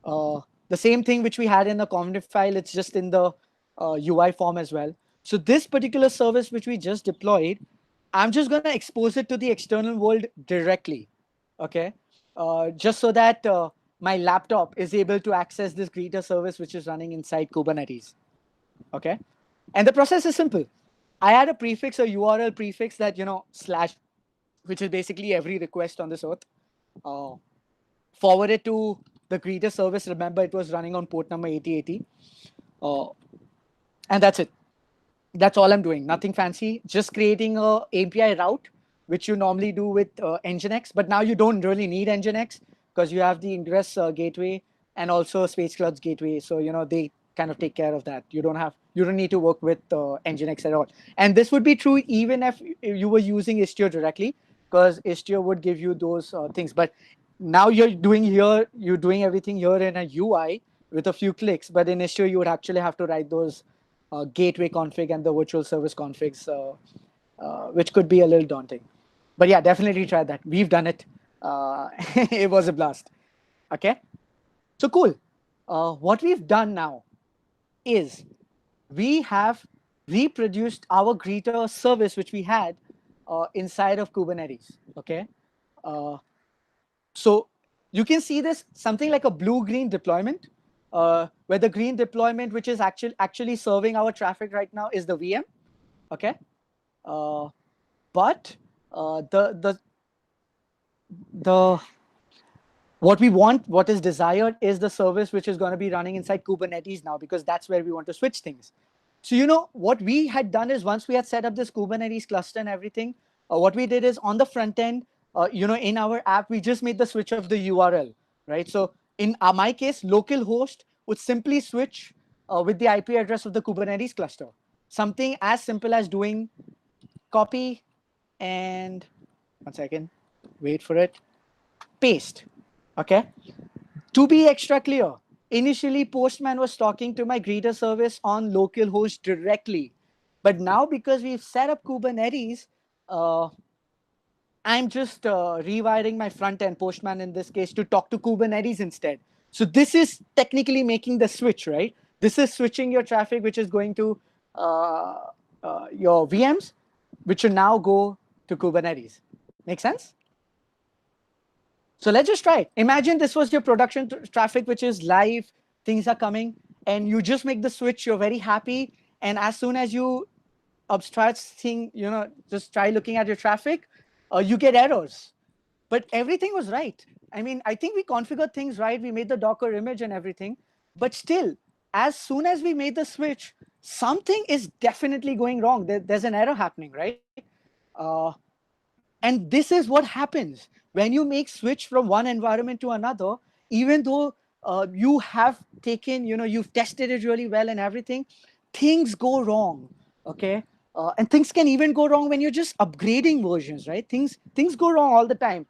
The same thing which we had in the config file, it's just in the UI form as well. So this particular service which we just deployed, I'm just going to expose it to the external world directly, okay? Just so that my laptop is able to access this greeter service which is running inside Kubernetes, okay? And the process is simple. I add a prefix, a URL prefix that, slash, which is basically every request on this earth, forward it to the greeter service. Remember, it was running on port number 8080. And that's it. That's all I'm doing. Nothing fancy. Just creating a API route, which you normally do with Nginx. But now you don't really need Nginx because you have the ingress gateway and also Space Cloud's gateway. So, they kind of take care of that. You don't need to work with Nginx at all. And this would be true even if you were using Istio directly, because Istio would give you those things. But now you're doing everything here in a UI with a few clicks. But in Istio, you would actually have to write those gateway config and the virtual service configs, which could be a little daunting. But yeah, definitely try that. We've done it. It was a blast. Okay. So cool. What we've done now is we have reproduced our greeter service, which we had inside of Kubernetes. Okay. So you can see this something like a blue-green deployment, where the green deployment, which is actually serving our traffic right now, is the VM. Okay. But the what we want, what is desired, is the service which is going to be running inside Kubernetes now, because that's where we want to switch things. So, what we had done is, once we had set up this Kubernetes cluster and everything, what we did is, on the front end, in our app, we just made the switch of the URL, right? So in my case, localhost would simply switch with the IP address of the Kubernetes cluster. Something as simple as doing copy and, one second, wait for it, paste. Okay. To be extra clear, initially Postman was talking to my greeter service on localhost directly. But now, because we've set up Kubernetes, I'm just rewiring my front end, Postman in this case, to talk to Kubernetes instead. So this is technically making the switch, right? This is switching your traffic, which is going to your VMs, which should now go to Kubernetes. Make sense? So let's just try it. Imagine this was your production traffic, which is live, things are coming, and you just make the switch, you're very happy. And as soon as you abstract thing, just try looking at your traffic, you get errors. But everything was right. I mean, I think we configured things right. We made the Docker image and everything. But still, as soon as we made the switch, something is definitely going wrong. There's an error happening, right? And this is what happens when you make switch from one environment to another. Even though you have taken, you've tested it really well and everything, things go wrong, okay? And things can even go wrong when you're just upgrading versions, right? Things go wrong all the time.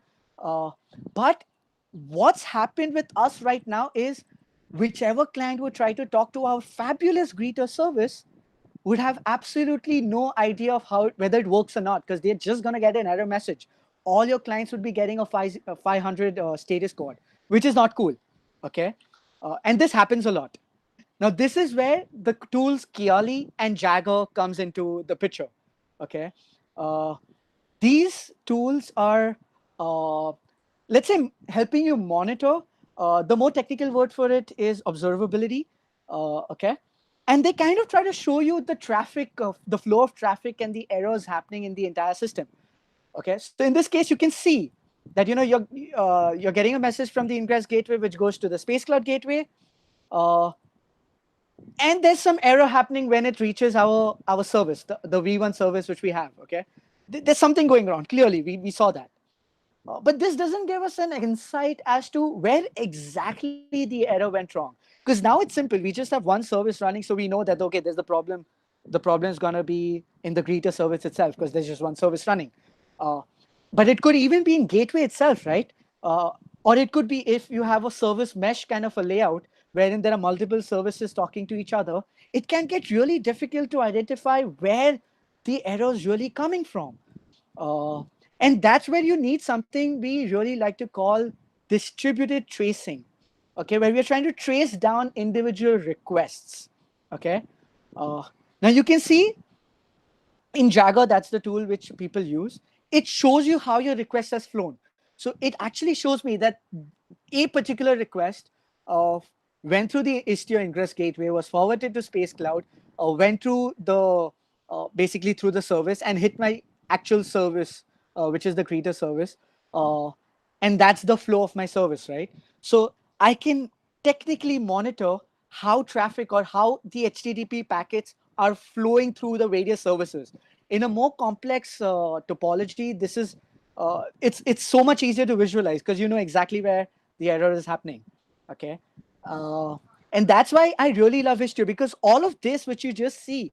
But what's happened with us right now is, whichever client would try to talk to our fabulous greeter service would have absolutely no idea of whether it works or not, because they're just going to get an error message. All your clients would be getting a 500 status code, which is not cool, okay? And this happens a lot. Now, this is where the tools Kiali and Jagger comes into the picture, okay? These tools are, let's say, helping you monitor. The more technical word for it is observability, okay? And they kind of try to show you the traffic, of the flow of traffic and the errors happening in the entire system. Okay, so in this case, you can see that you're getting a message from the ingress gateway, which goes to the Space Cloud gateway, and there's some error happening when it reaches our service, the V1 service which we have. Okay, there's something going wrong. Clearly, we saw that. But this doesn't give us an insight as to where exactly the error went wrong. Because now it's simple. We just have one service running, so we know that, okay, there's the problem. The problem is going to be in the greeter service itself, because there's just one service running. But it could even be in gateway itself, right? Or it could be if you have a service mesh kind of a layout, wherein there are multiple services talking to each other, it can get really difficult to identify where the error is really coming from. And that's where you need something we really like to call distributed tracing, okay, where we're trying to trace down individual requests, okay? Now you can see in Jagger, that's the tool which people use. It shows you how your request has flown. So it actually shows me that a particular request went through the Istio ingress gateway, was forwarded to Space Cloud, went through the, basically through the service, and hit my actual service, which is the greeter service. And that's the flow of my service, right? So I can technically monitor how traffic or how the HTTP packets are flowing through the various services. In a more complex topology, this is, it's so much easier to visualize, because you know exactly where the error is happening, okay? And that's why I really love Istio, because all of this, which you just see,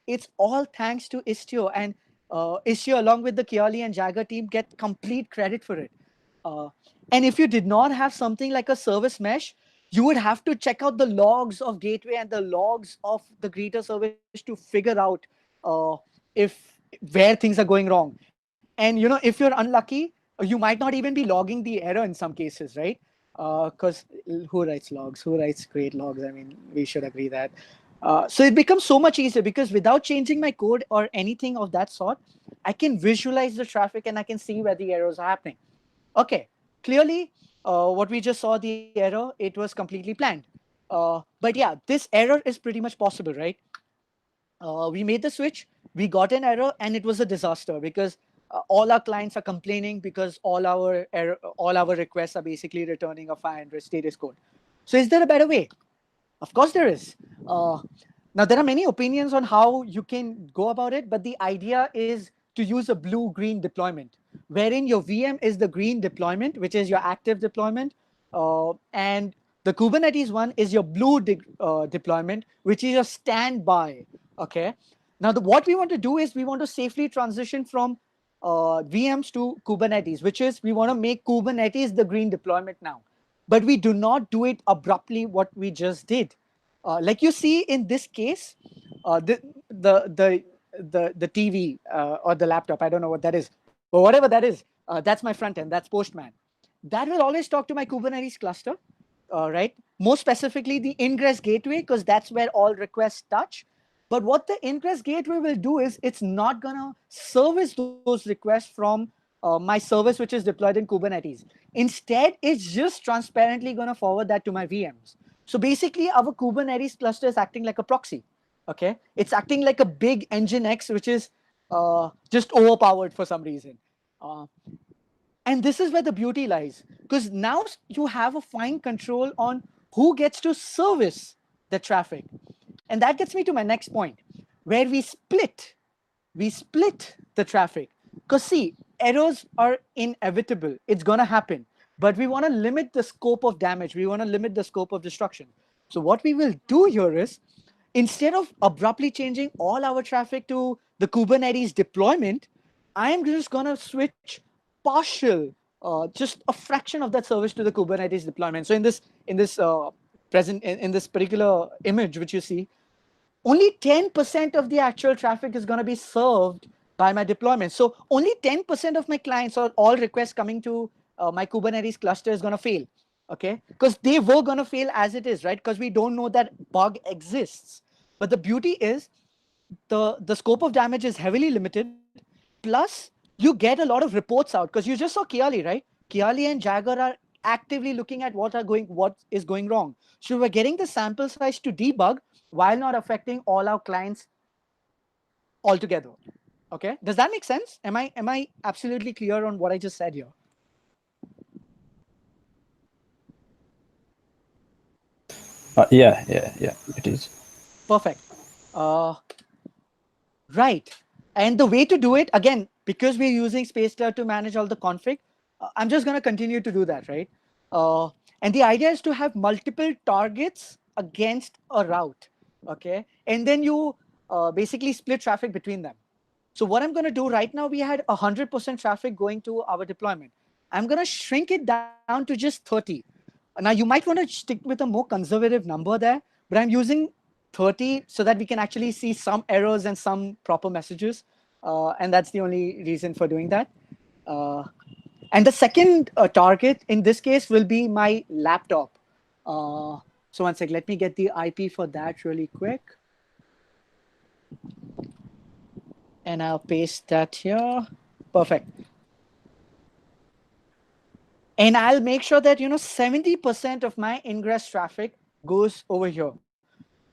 it's all thanks to Istio. And Istio, along with the Kiali and Jagger team, get complete credit for it. And if you did not have something like a service mesh, you would have to check out the logs of gateway and the logs of the greeter service to figure out where things are going wrong. And if you're unlucky, you might not even be logging the error in some cases, right? Because who writes logs? Who writes great logs? I mean, we should agree that. So it becomes so much easier because without changing my code or anything of that sort, I can visualize the traffic and I can see where the errors are happening. Okay, clearly, what we just saw, the error, it was completely planned. But yeah, this error is pretty much possible, right? We made the switch, we got an error, and it was a disaster because all our clients are complaining because all our requests are basically returning a 500 status code. So is there a better way? Of course there is. Now, there are many opinions on how you can go about it, but the idea is to use a blue-green deployment, wherein your VM is the green deployment, which is your active deployment, and the Kubernetes one is your blue deployment, which is your standby. Okay. Now, what we want to do is we want to safely transition from VMs to Kubernetes, which is we want to make Kubernetes the green deployment now. But we do not do it abruptly what we just did. Like you see in this case, the TV or the laptop, I don't know what that is, but whatever that is, that's my front end, that's Postman. That will always talk to my Kubernetes cluster, right? More specifically, the ingress gateway, because that's where all requests touch. But what the ingress gateway will do is it's not going to service those requests from my service, which is deployed in Kubernetes. Instead, it's just transparently going to forward that to my VMs. So basically, our Kubernetes cluster is acting like a proxy. Okay, it's acting like a big Nginx, which is just overpowered for some reason. And this is where the beauty lies, because now you have a fine control on who gets to service the traffic. And that gets me to my next point, where we split the traffic. Because see, errors are inevitable. It's going to happen. But we want to limit the scope of damage. We want to limit the scope of destruction. So what we will do here is, instead of abruptly changing all our traffic to the Kubernetes deployment, I'm just going to switch partial, just a fraction of that service to the Kubernetes deployment. So in this particular image, which you see, only 10% of the actual traffic is going to be served by my deployment. So only 10% of my clients or all requests coming to my Kubernetes cluster is going to fail. Okay, because they were going to fail as it is, right? Because we don't know that bug exists. But the beauty is the scope of damage is heavily limited. Plus, you get a lot of reports out, because you just saw Kiali, right? Kiali and Jagger are actively looking at what is going wrong. So we're getting the sample size to debug while not affecting all our clients altogether. Okay, does that make sense? Am I absolutely clear on what I just said here? Yeah, it is. Perfect. Right. And the way to do it, again, because we're using SpaceCloud to manage all the config, I'm just going to continue to do that, right? And the idea is to have multiple targets against a route, okay? And then you basically split traffic between them. So what I'm going to do right now, we had 100% traffic going to our deployment. I'm going to shrink it down to just 30. Now, you might want to stick with a more conservative number there, but I'm using 30 so that we can actually see some errors and some proper messages. And that's the only reason for doing that. And the second target in this case will be my laptop. So one sec, let me get the IP for that really quick. And I'll paste that here. Perfect. And I'll make sure that 70% of my ingress traffic goes over here.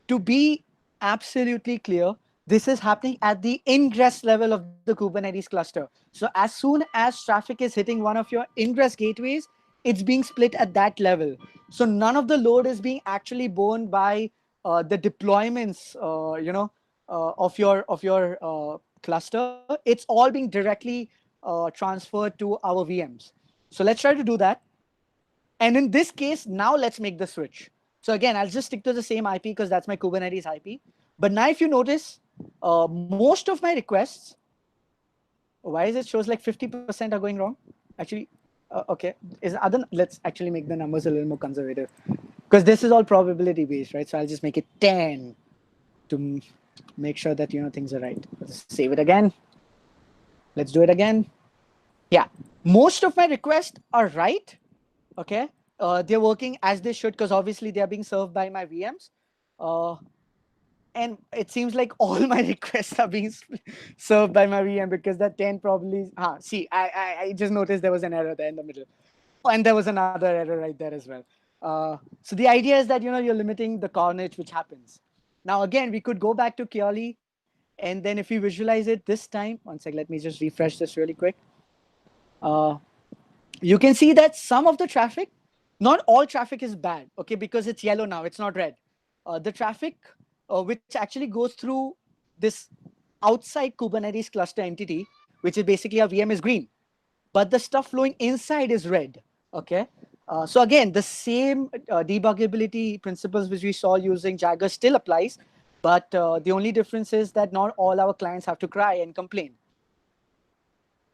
To be absolutely clear, this is happening at the ingress level of the Kubernetes cluster. So as soon as traffic is hitting one of your ingress gateways, it's being split at that level. So none of the load is being actually borne by the deployments, of your cluster. It's all being directly transferred to our VMs. So let's try to do that. And in this case, now let's make the switch. So again, I'll just stick to the same IP because that's my Kubernetes IP. But now if you notice, most of my requests, why is it shows like 50% are going wrong? Actually, okay, let's actually make the numbers a little more conservative, because this is all probability based, right? So I'll just make it 10 to make sure that things are right. Let's save it again. Let's do it again. Yeah, most of my requests are right. Okay, they're working as they should because obviously they are being served by my VMs. And it seems like all my requests are being served by my VM because that 10 probably. See, I just noticed there was an error there in the middle. Oh, and there was another error right there as well. So the idea is that you're limiting the carnage which happens. Now again, we could go back to Kiali, and then if we visualize it this time, one sec, let me just refresh this really quick. You can see that some of the traffic, not all traffic is bad, okay, because it's yellow now, it's not red. The traffic which actually goes through this outside Kubernetes cluster entity, which is basically our VM, is green, but the stuff flowing inside is red, okay? So again, the same debuggability principles which we saw using Jagger still applies, but the only difference is that not all our clients have to cry and complain.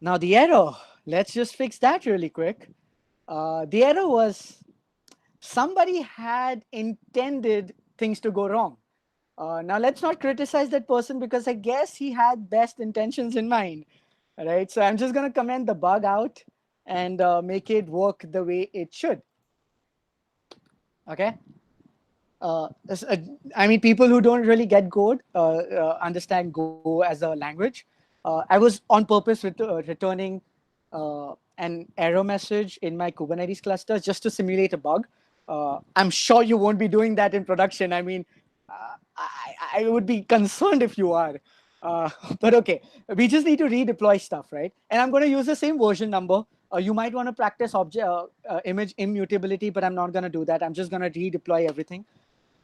Now the error, let's just fix that really quick. The error was somebody had intended things to go wrong. Now let's not criticize that person because I guess he had best intentions in mind, right? So I'm just going to comment the bug out and make it work the way it should. Okay. I mean, people who don't really get code understand Go as a language. I was on purpose returning an error message in my Kubernetes cluster just to simulate a bug. I'm sure you won't be doing that in production. I mean, I would be concerned if you are. But okay, we just need to redeploy stuff, right? And I'm going to use the same version number. You might want to practice image immutability, but I'm not going to do that. I'm just going to redeploy everything.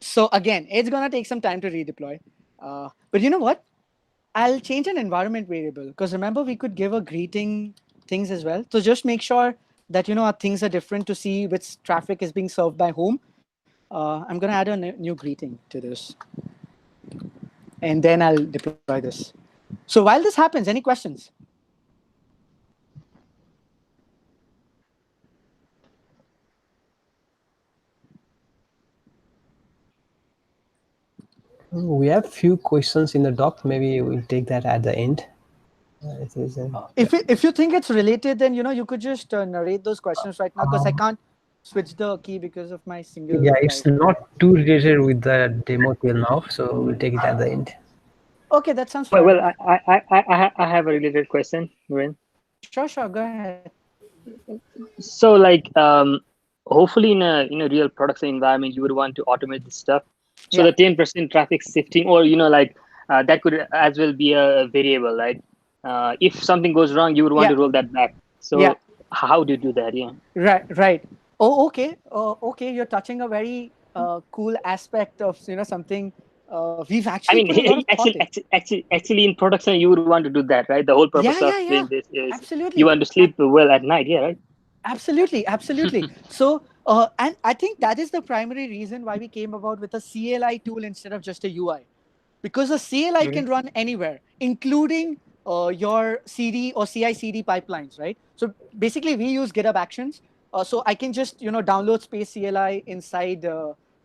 So again, it's going to take some time to redeploy. But you know what? I'll change an environment variable because remember we could give a greeting things as well. So just make sure that our things are different to see which traffic is being served by whom. I'm going to add a new greeting to this. And then I'll deploy this. So while this happens, any questions? We have few questions in the doc. Maybe we'll take that at the end. If you think it's related, then you could just narrate those questions right now because I can't switch the key because of my single. Yeah, it's not too related with the demo till now, so we'll take it at the end. Okay, that sounds fair. Well, I have a related question, Noorain. Sure, go ahead. So like hopefully in a real production environment you would want to automate this stuff. So the 10% traffic shifting, or that could as well be a variable, right? If something goes wrong, you would want to roll that back. So how do you do that? Yeah. Right. Oh, okay. Okay, you're touching a very cool aspect of something we've actually. Actually, in production, you would want to do that, right? The whole purpose of doing this is absolutely. You want to sleep well at night, yeah, right? Absolutely. So, and I think that is the primary reason why we came about with a CLI tool instead of just a UI, because a CLI can run anywhere, including your CD or CI/CD pipelines, right? So basically, we use GitHub Actions. So I can just download Space CLI inside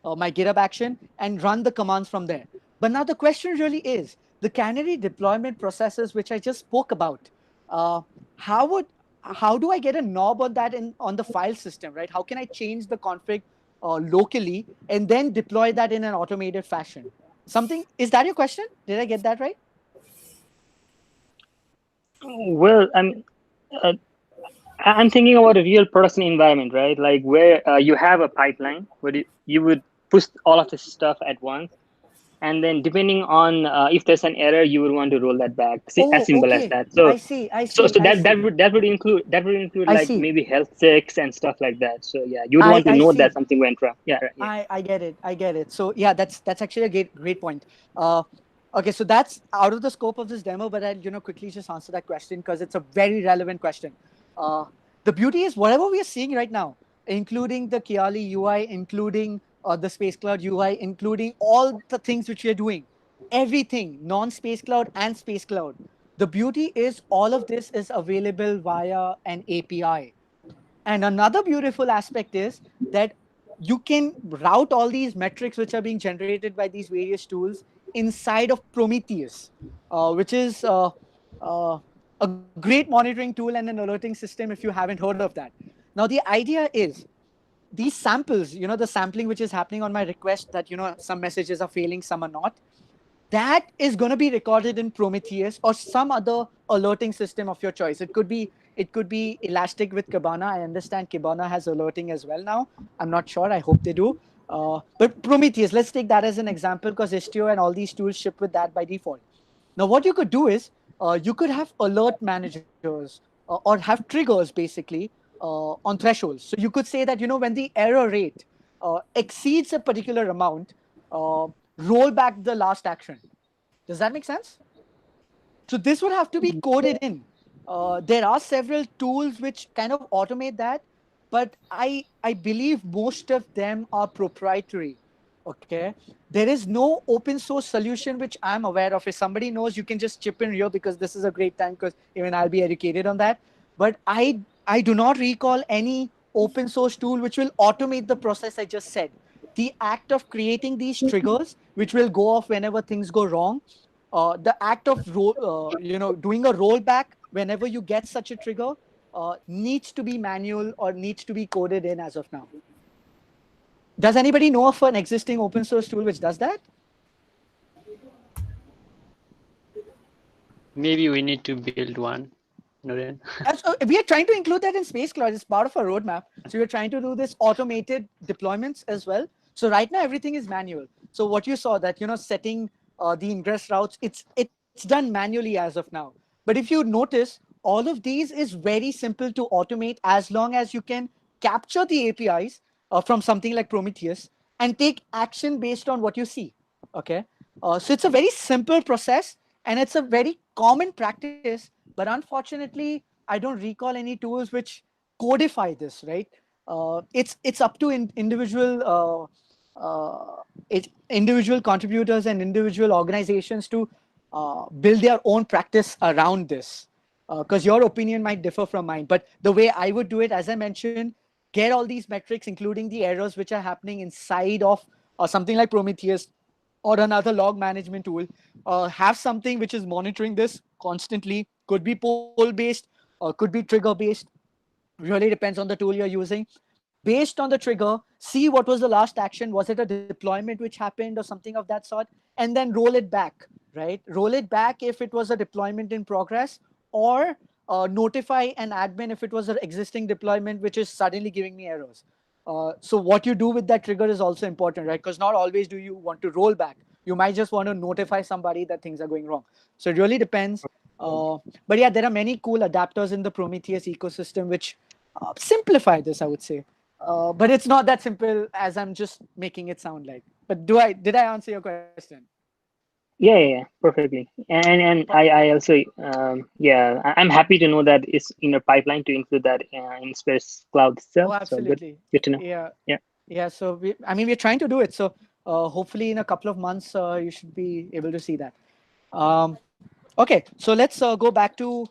my GitHub action and run the commands from there. But now the question really is the canary deployment processes, which I just spoke about. How do I get a knob on that on the file system, right? How can I change the config locally and then deploy that in an automated fashion? Is that your question? Did I get that right? Well, I'm thinking about a real production environment, right? Like where you have a pipeline where you would push all of this stuff at once. And then depending on if there's an error, you would want to roll that back. As simple as that. So I see. So that would include like maybe health checks and stuff like that. So yeah, you'd want to know that something went wrong. Yeah. I get it. So yeah, that's actually a great point. Okay, so that's out of the scope of this demo, but I'll quickly just answer that question because it's a very relevant question. The beauty is whatever we are seeing right now, including the Kiali UI, including the Space Cloud UI, including all the things which we are doing, everything, non-Space Cloud and Space Cloud. The beauty is all of this is available via an API. And another beautiful aspect is that you can route all these metrics which are being generated by these various tools inside of Prometheus, which is a a great monitoring tool and an alerting system if you haven't heard of that. Now, the idea is these samples, the sampling which is happening on my request that, some messages are failing, some are not, that is going to be recorded in Prometheus or some other alerting system of your choice. It could be Elastic with Kibana. I understand Kibana has alerting as well now. I'm not sure. I hope they do. But Prometheus, let's take that as an example because Istio and all these tools ship with that by default. Now, what you could do is you could have alert managers or have triggers basically on thresholds. So you could say that, when the error rate exceeds a particular amount, roll back the last action. Does that make sense? So this would have to be coded in. There are several tools which kind of automate that, but I believe most of them are proprietary. Okay, there is no open source solution which I'm aware of. If somebody knows, you can just chip in here because this is a great time because even I'll be educated on that. But I do not recall any open source tool which will automate the process I just said. The act of creating these triggers, which will go off whenever things go wrong, the act of doing a rollback whenever you get such a trigger needs to be manual or needs to be coded in as of now. Does anybody know of an existing open source tool which does that? Maybe we need to build one, Noorain. We are trying to include that in Space Cloud. It's part of our roadmap. So we're trying to do this automated deployments as well. So right now everything is manual. So what you saw that, setting the ingress routes, it's done manually as of now. But if you notice, all of these is very simple to automate as long as you can capture the APIs from something like Prometheus and take action based on what you see. Okay. So it's a very simple process and it's a very common practice, but unfortunately, I don't recall any tools which codify this, right? It's up to individual contributors and individual organizations to build their own practice around this. Because your opinion might differ from mine, but the way I would do it, as I mentioned, get all these metrics, including the errors which are happening inside of something like Prometheus or another log management tool, have something which is monitoring this constantly, could be poll-based, could be trigger-based, really depends on the tool you're using. Based on the trigger, see what was the last action, was it a deployment which happened or something of that sort, and then roll it back, right? Roll it back if it was a deployment in progress, or notify an admin if it was an existing deployment which is suddenly giving me errors. So what you do with that trigger is also important, right? Because not always do you want to roll back. You might just want to notify somebody that things are going wrong. So it really depends. But yeah, there are many cool adapters in the Prometheus ecosystem which simplify this, I would say. But it's not that simple as I'm just making it sound like. But did I answer your question? Yeah, perfectly. And I also I'm happy to know that it's in a pipeline to include that in Space Cloud itself. Oh, absolutely. So good to know. Yeah. So we're trying to do it. So hopefully in a couple of months you should be able to see that. Okay, so let's go back to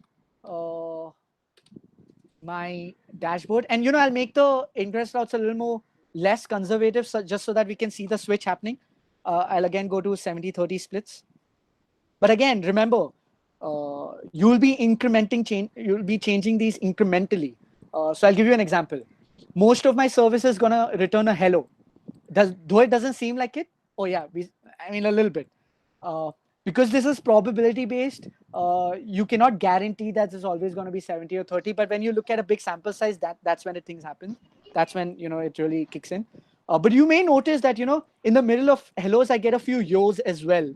my dashboard, and I'll make the ingress routes a little more less conservative, just so that we can see the switch happening. I'll again go to 70-30 splits. But again, remember, you'll be you'll be changing these incrementally. So I'll give you an example. Most of my service is gonna return a hello. Though it doesn't seem like it. Oh yeah, a little bit. Because this is probability based, you cannot guarantee that it's always going to be 70 or 30. But when you look at a big sample size, that's when things happen. That's when it really kicks in. But you may notice that in the middle of hellos, I get a few yos as well.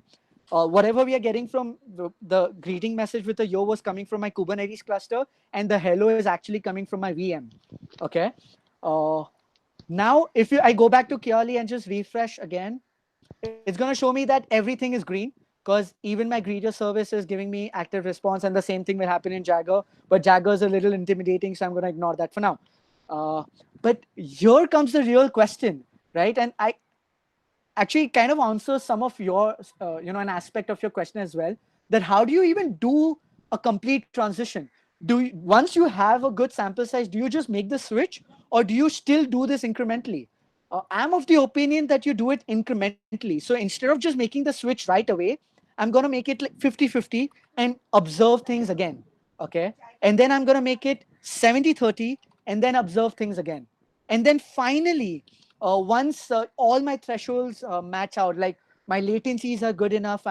Whatever we are getting from the greeting message with the yo was coming from my Kubernetes cluster, and the hello is actually coming from my VM. Okay. Now, if I go back to Kiali and just refresh again, it's going to show me that everything is green, because even my greeter service is giving me active response, and the same thing will happen in Jagger. But Jagger is a little intimidating, so I'm going to ignore that for now. But here comes the real question, right? And I actually kind of answer some of your, an aspect of your question as well, that how do you even do a complete transition? Once you have a good sample size, do you just make the switch, or do you still do this incrementally? I'm of the opinion that you do it incrementally. So instead of just making the switch right away, I'm going to make it like 50-50 and observe things again. okay? And then I'm going to make it 70-30 and then observe things again. And then finally, once all my thresholds match out, like my latencies are good enough,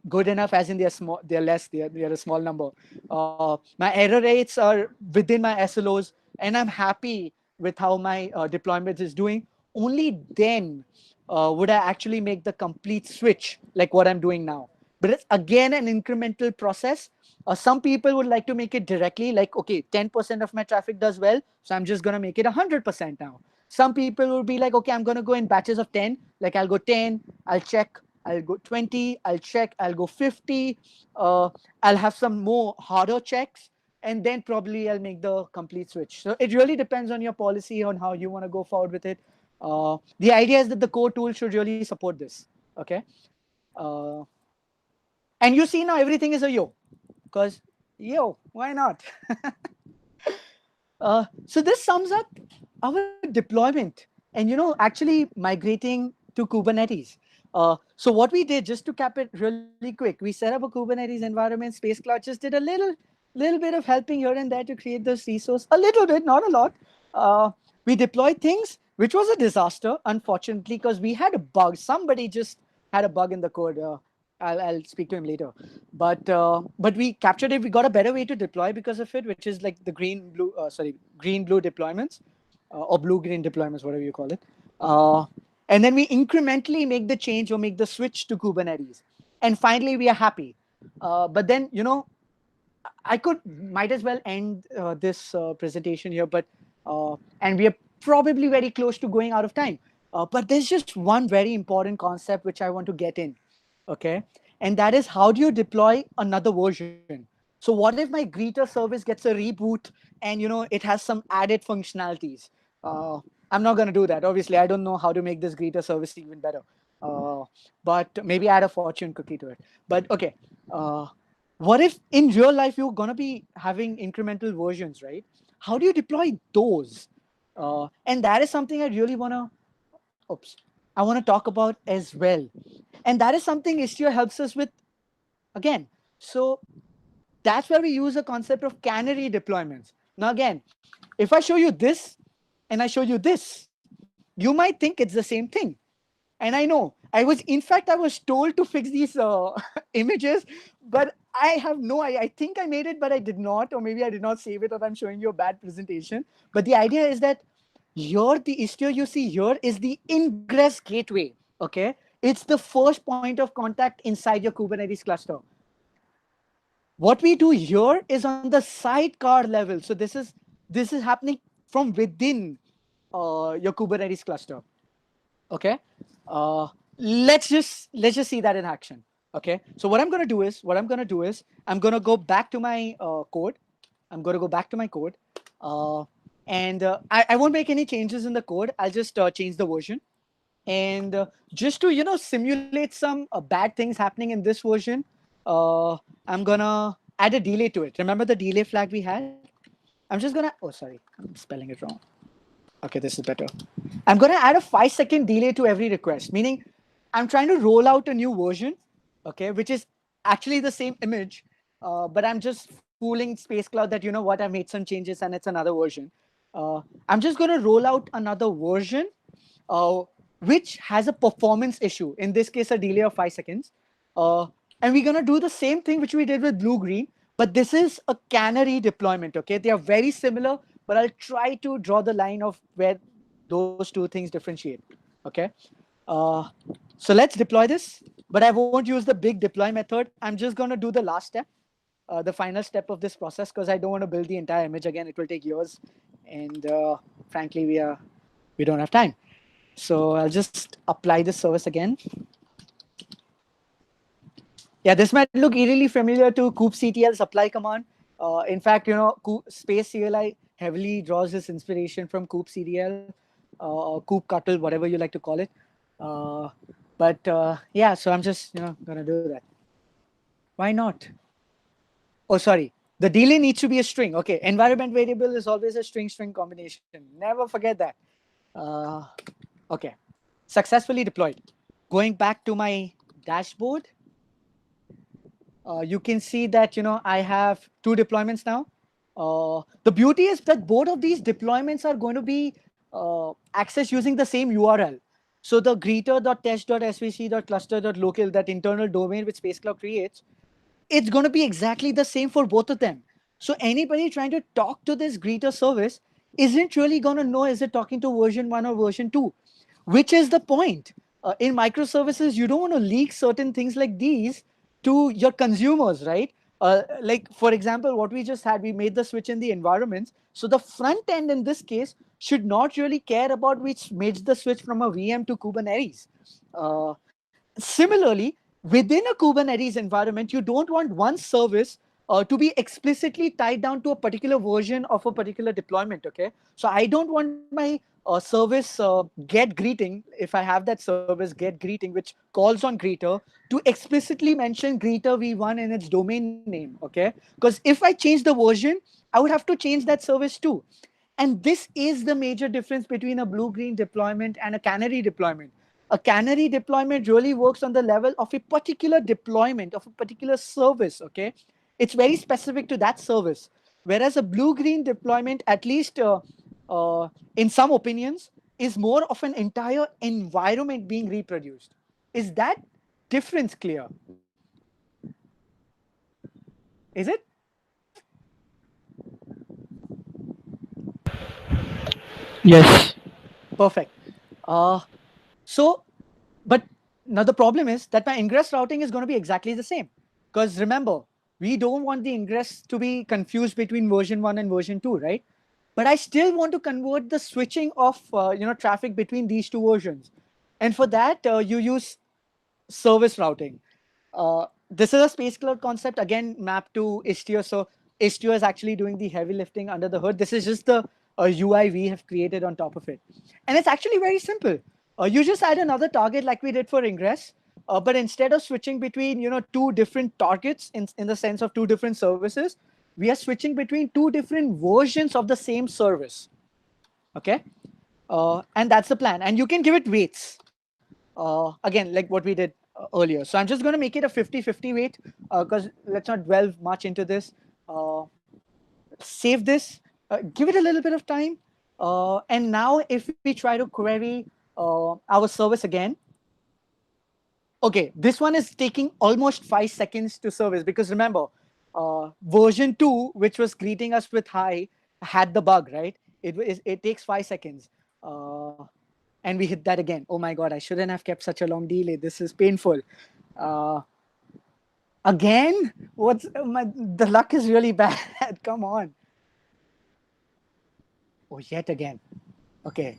good enough as in they're small, they're less, they're a small number. My error rates are within my SLOs, and I'm happy with how my deployment is doing. Only then would I actually make the complete switch, like what I'm doing now. But it's again an incremental process. Some people would like to make it directly, like, okay, 10% of my traffic does well, so I'm just going to make it 100% now. Some people will be like, okay, I'm going to go in batches of 10, like I'll go 10, I'll check, I'll go 20, I'll check, I'll go 50, I'll have some more harder checks, and then probably I'll make the complete switch. So it really depends on your policy, on how you want to go forward with it. The idea is that the core tool should really support this, okay? And you see now everything is a yo, because yo, why not? So this sums up our deployment and, actually migrating to Kubernetes. So what we did, just to cap it really quick, we set up a Kubernetes environment. Space Cloud just did a little bit of helping here and there to create this resource, a little bit, not a lot. We deployed things, which was a disaster, unfortunately, because we had a bug. Somebody just had a bug in the code. I'll speak to him later, but we captured it. We got a better way to deploy because of it, which is like the green blue deployments, or blue green deployments, whatever you call it. And then we incrementally make the change or make the switch to Kubernetes, and finally we are happy. But then I might as well end this presentation here, but and we are probably very close to going out of time. But there's just one very important concept which I want to get in. Okay, and that is, how do you deploy another version? So what if my greeter service gets a reboot and it has some added functionalities? I'm not going to do that. Obviously, I don't know how to make this greeter service even better. But maybe add a fortune cookie to it. But okay, what if in real life you're going to be having incremental versions, right? How do you deploy those? And that is something I really want to talk about as well. And that is something Istio helps us with again. So that's where we use a concept of canary deployments. Now, again, if I show you this and I show you this, you might think it's the same thing. And I know I was told to fix these images, but I think I made it, but I did not, or maybe I did not save it, or I'm showing you a bad presentation. But the idea is that here, the Istio you see here is the ingress gateway. Okay, it's the first point of contact inside your Kubernetes cluster. What we do here is on the sidecar level. So this is happening from within your Kubernetes cluster. Okay, let's just see that in action. Okay, so what I'm going to do is I'm going to go back to my code. I'm going to go back to my code, and I won't make any changes in the code. I'll just change the version. And just to simulate some bad things happening in this version, I'm gonna add a delay to it. Remember the delay flag we had? I'm just gonna, oh sorry, I'm spelling it wrong. Okay, this is better. I'm gonna add a 5-second delay to every request, meaning I'm trying to roll out a new version, okay, which is actually the same image, but I'm just fooling Space Cloud that, what, I've made some changes and it's another version. I'm just gonna roll out another version, which has a performance issue, in this case, a delay of 5 seconds. And we're going to do the same thing which we did with blue-green, but this is a canary deployment, okay? They are very similar, but I'll try to draw the line of where those two things differentiate, okay? So let's deploy this, but I won't use the big deploy method. I'm just going to do the last step, the final step of this process, because I don't want to build the entire image again. It will take years, and frankly, we don't have time. So I'll just apply this service again. Yeah, this might look eerily familiar to kubectl supply command. In fact, Space CLI heavily draws this inspiration from kubectl, kubectl, whatever you like to call it. Yeah, so I'm just gonna do that. Why not? Oh, sorry. The delay needs to be a string. Okay, environment variable is always a string-string combination. Never forget that. Okay, successfully deployed. Going back to my dashboard. you can see that, I have 2 deployments now. The beauty is that both of these deployments are going to be accessed using the same URL. So the greeter.test.svc.cluster.local, that internal domain which Space Cloud creates, it's going to be exactly the same for both of them. So anybody trying to talk to this greeter service isn't really going to know is it talking to version 1 or version 2, which is the point. In microservices, you don't want to leak certain things like these to your consumers, right? Like, for example, what we just had, we made the switch in the environments. So the front end in this case should not really care about which made the switch from a VM to Kubernetes. Similarly, within a Kubernetes environment, you don't want one service to be explicitly tied down to a particular version of a particular deployment, okay? So I don't want my service get greeting, if I have that service get greeting, which calls on greeter, to explicitly mention greeter v1 in its domain name, okay? Because if I change the version, I would have to change that service too. And this is the major difference between a blue-green deployment and a canary deployment. A canary deployment really works on the level of a particular deployment of a particular service, okay? It's very specific to that service. Whereas a blue-green deployment, at least in some opinions, is more of an entire environment being reproduced. Is that difference clear? Is it? Yes. Perfect. So, but now the problem is that my ingress routing is going to be exactly the same. Because remember, we don't want the ingress to be confused between version 1 and version 2, right? But I still want to convert the switching of traffic between these 2 versions. And for that, you use service routing. This is a Space Cloud concept, again, mapped to Istio. So Istio is actually doing the heavy lifting under the hood. This is just the UI we have created on top of it. And it's actually very simple. You just add another target like we did for ingress. But instead of switching between 2 different targets in the sense of 2 different services, we are switching between 2 different versions of the same service. Okay? And that's the plan. And you can give it weights. Again, like what we did earlier. So I'm just going to make it a 50-50 weight because let's not delve much into this. Save this, give it a little bit of time. And now if we try to query our service again, okay, this one is taking almost 5 seconds to service because remember, version 2, which was greeting us with hi, had the bug, right? It takes 5 seconds. And we hit that again. Oh my God, I shouldn't have kept such a long delay. This is painful. Again, the luck is really bad. Come on. Oh, yet again. Okay.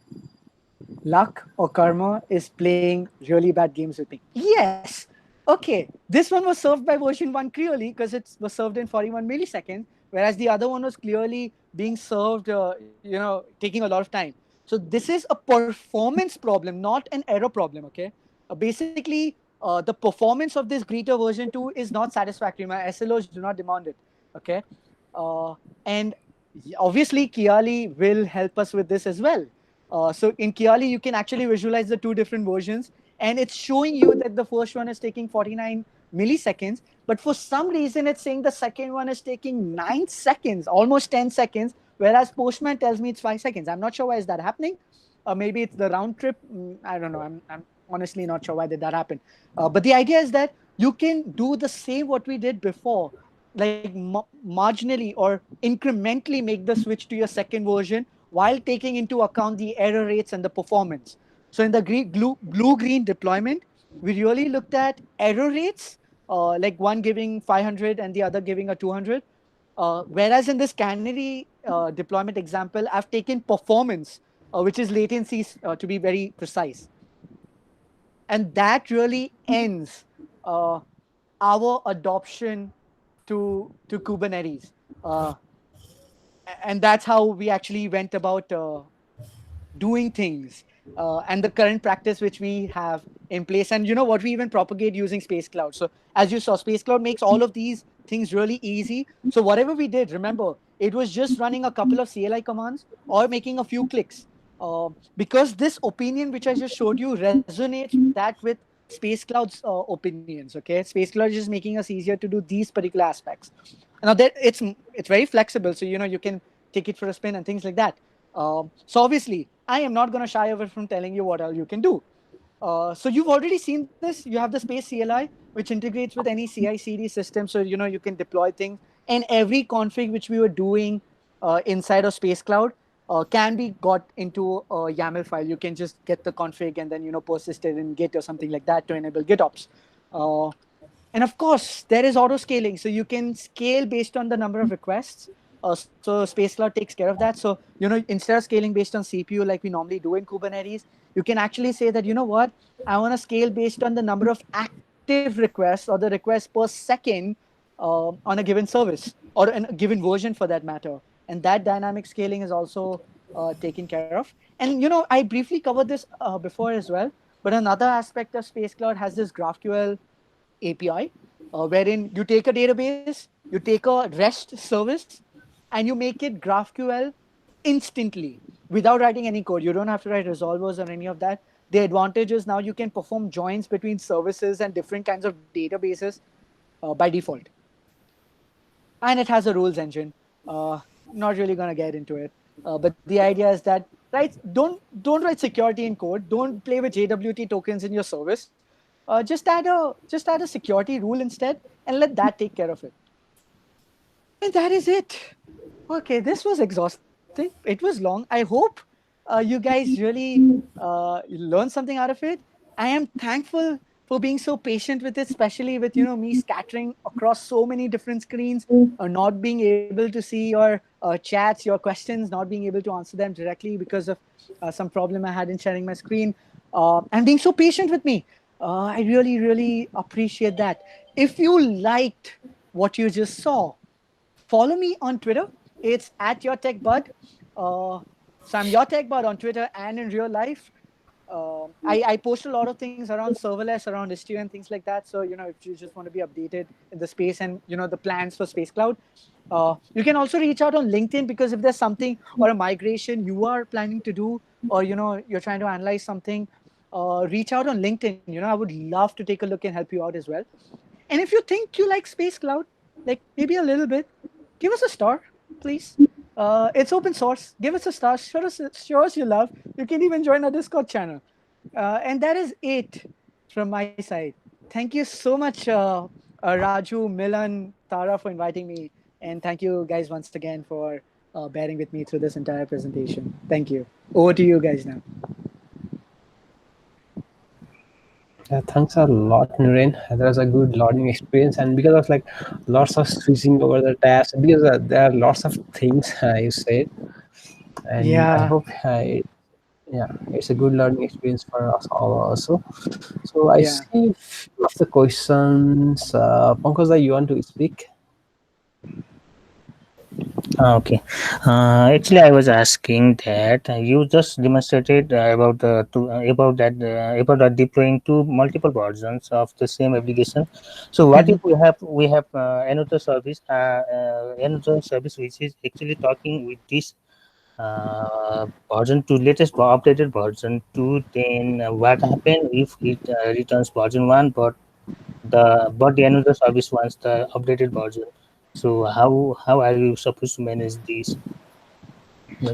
Luck or karma is playing really bad games with me. Yes. Okay. This one was served by version 1 clearly because it was served in 41 milliseconds, whereas the other one was clearly being served, taking a lot of time. So this is a performance problem, not an error problem, okay? Basically, the performance of this greeter version 2 is not satisfactory. My SLOs do not demand it, okay? And obviously, Kiali will help us with this as well. So in Kiali, you can actually visualize the 2 different versions, and it's showing you that the first one is taking 49 milliseconds, but for some reason, it's saying the second one is taking 9 seconds, almost 10 seconds, whereas Postman tells me it's 5 seconds. I'm not sure why is that happening. Maybe it's the round trip. I don't know. I'm honestly not sure why did that happen. But the idea is that you can do the same what we did before, like marginally or incrementally make the switch to your second version while taking into account the error rates and the performance. So in the blue-green deployment, we really looked at error rates, like one giving 500 and the other giving a 200. Whereas in this canary deployment example, I've taken performance, which is latency to be very precise. And that really ends our adoption to Kubernetes. And that's how we actually went about doing things and the current practice which we have in place. And what we even propagate using Space Cloud. So as you saw, Space Cloud makes all of these things really easy. So whatever we did, remember, it was just running a couple of CLI commands or making a few clicks. Because this opinion which I just showed you resonates that with Space Cloud's opinions. Okay, Space Cloud is just making us easier to do these particular aspects. Now that it's very flexible, so you can take it for a spin and things like that. So obviously, I am not going to shy away from telling you what all you can do. So you've already seen this. You have the Space CLI, which integrates with any CI/CD system, so you can deploy things. And every config which we were doing inside of Space Cloud can be got into a YAML file. You can just get the config and then persist it in Git or something like that to enable GitOps. And of course, there is auto scaling, so you can scale based on the number of requests. So Space Cloud takes care of that. So instead of scaling based on CPU like we normally do in Kubernetes, you can actually say that what I want to scale based on the number of active requests or the requests per second on a given service or in a given version for that matter. And that dynamic scaling is also taken care of. And I briefly covered this before as well. But another aspect of Space Cloud has this GraphQL API, wherein you take a database, you take a REST service, and you make it GraphQL instantly without writing any code. You don't have to write resolvers or any of that. The advantage is now you can perform joins between services and different kinds of databases by default. And it has a rules engine. Not really going to get into it. But the idea is that don't write security in code. Don't play with JWT tokens in your service. Just add a security rule instead and let that take care of it. And that is it. Okay, this was exhausting. It was long. I hope you guys really learned something out of it. I am thankful for being so patient with it, especially with me scattering across so many different screens, not being able to see your chats, your questions, not being able to answer them directly because of some problem I had in sharing my screen, and being so patient with me. I really, really appreciate that. If you liked what you just saw, follow me on Twitter. It's @YourTechBud. So I'm YourTechBud on Twitter and in real life. I post a lot of things around serverless, around Istio and things like that. So, if you just want to be updated in the space and, the plans for Space Cloud, you can also reach out on LinkedIn, because if there's something or a migration you are planning to do, or, you're trying to analyze something, reach out on LinkedIn. I would love to take a look and help you out as well. And if you think you like Space Cloud, like maybe a little bit, give us a star, please. It's open source. Give us a star. Show us your love. You can even join our Discord channel. And that is it from my side. Thank you so much, Raju, Milan, Tara, for inviting me. And thank you guys once again for bearing with me through this entire presentation. Thank you. Over to you guys now. Thanks a lot, Noorain. That was a good learning experience, and because of lots of switching over the tabs, because there are lots of things you said, and I hope it's a good learning experience for us all also. So I see few of the questions. Pankaj, you want to speak? Okay. Actually, I was asking that you just demonstrated about the deploying to multiple versions of the same application. So what if we have another service which is actually talking with this version 2, latest updated version 2? Then what happen if it returns version 1, but the another service wants the updated version? So how are you supposed to manage these?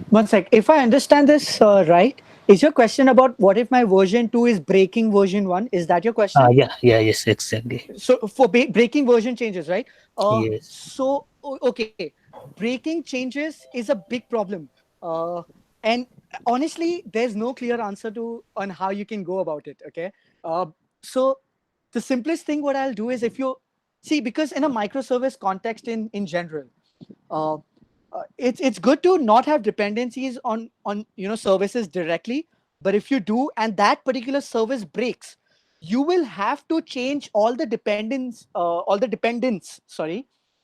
One sec. If I understand this right, is your question about what if my version 2 is breaking version 1? Is that your question? Yes, exactly. So for breaking version changes, right? Yes. So, okay. Breaking changes is a big problem. And honestly, there's no clear answer on how you can go about it, okay? So the simplest thing what I'll do is, if you see, because in a microservice context in general, it's good to not have dependencies on services directly. But if you do, and that particular service breaks, you will have to change all the dependents,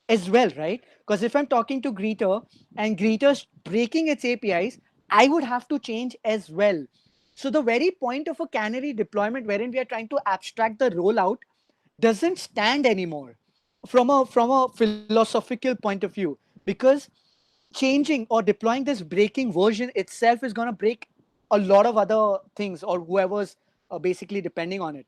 as well, right? Because if I'm talking to Greeter and Greeter's breaking its APIs, I would have to change as well. So the very point of a canary deployment, wherein we are trying to abstract the rollout, doesn't stand anymore from a philosophical point of view, because changing or deploying this breaking version itself is going to break a lot of other things, or whoever's basically depending on it.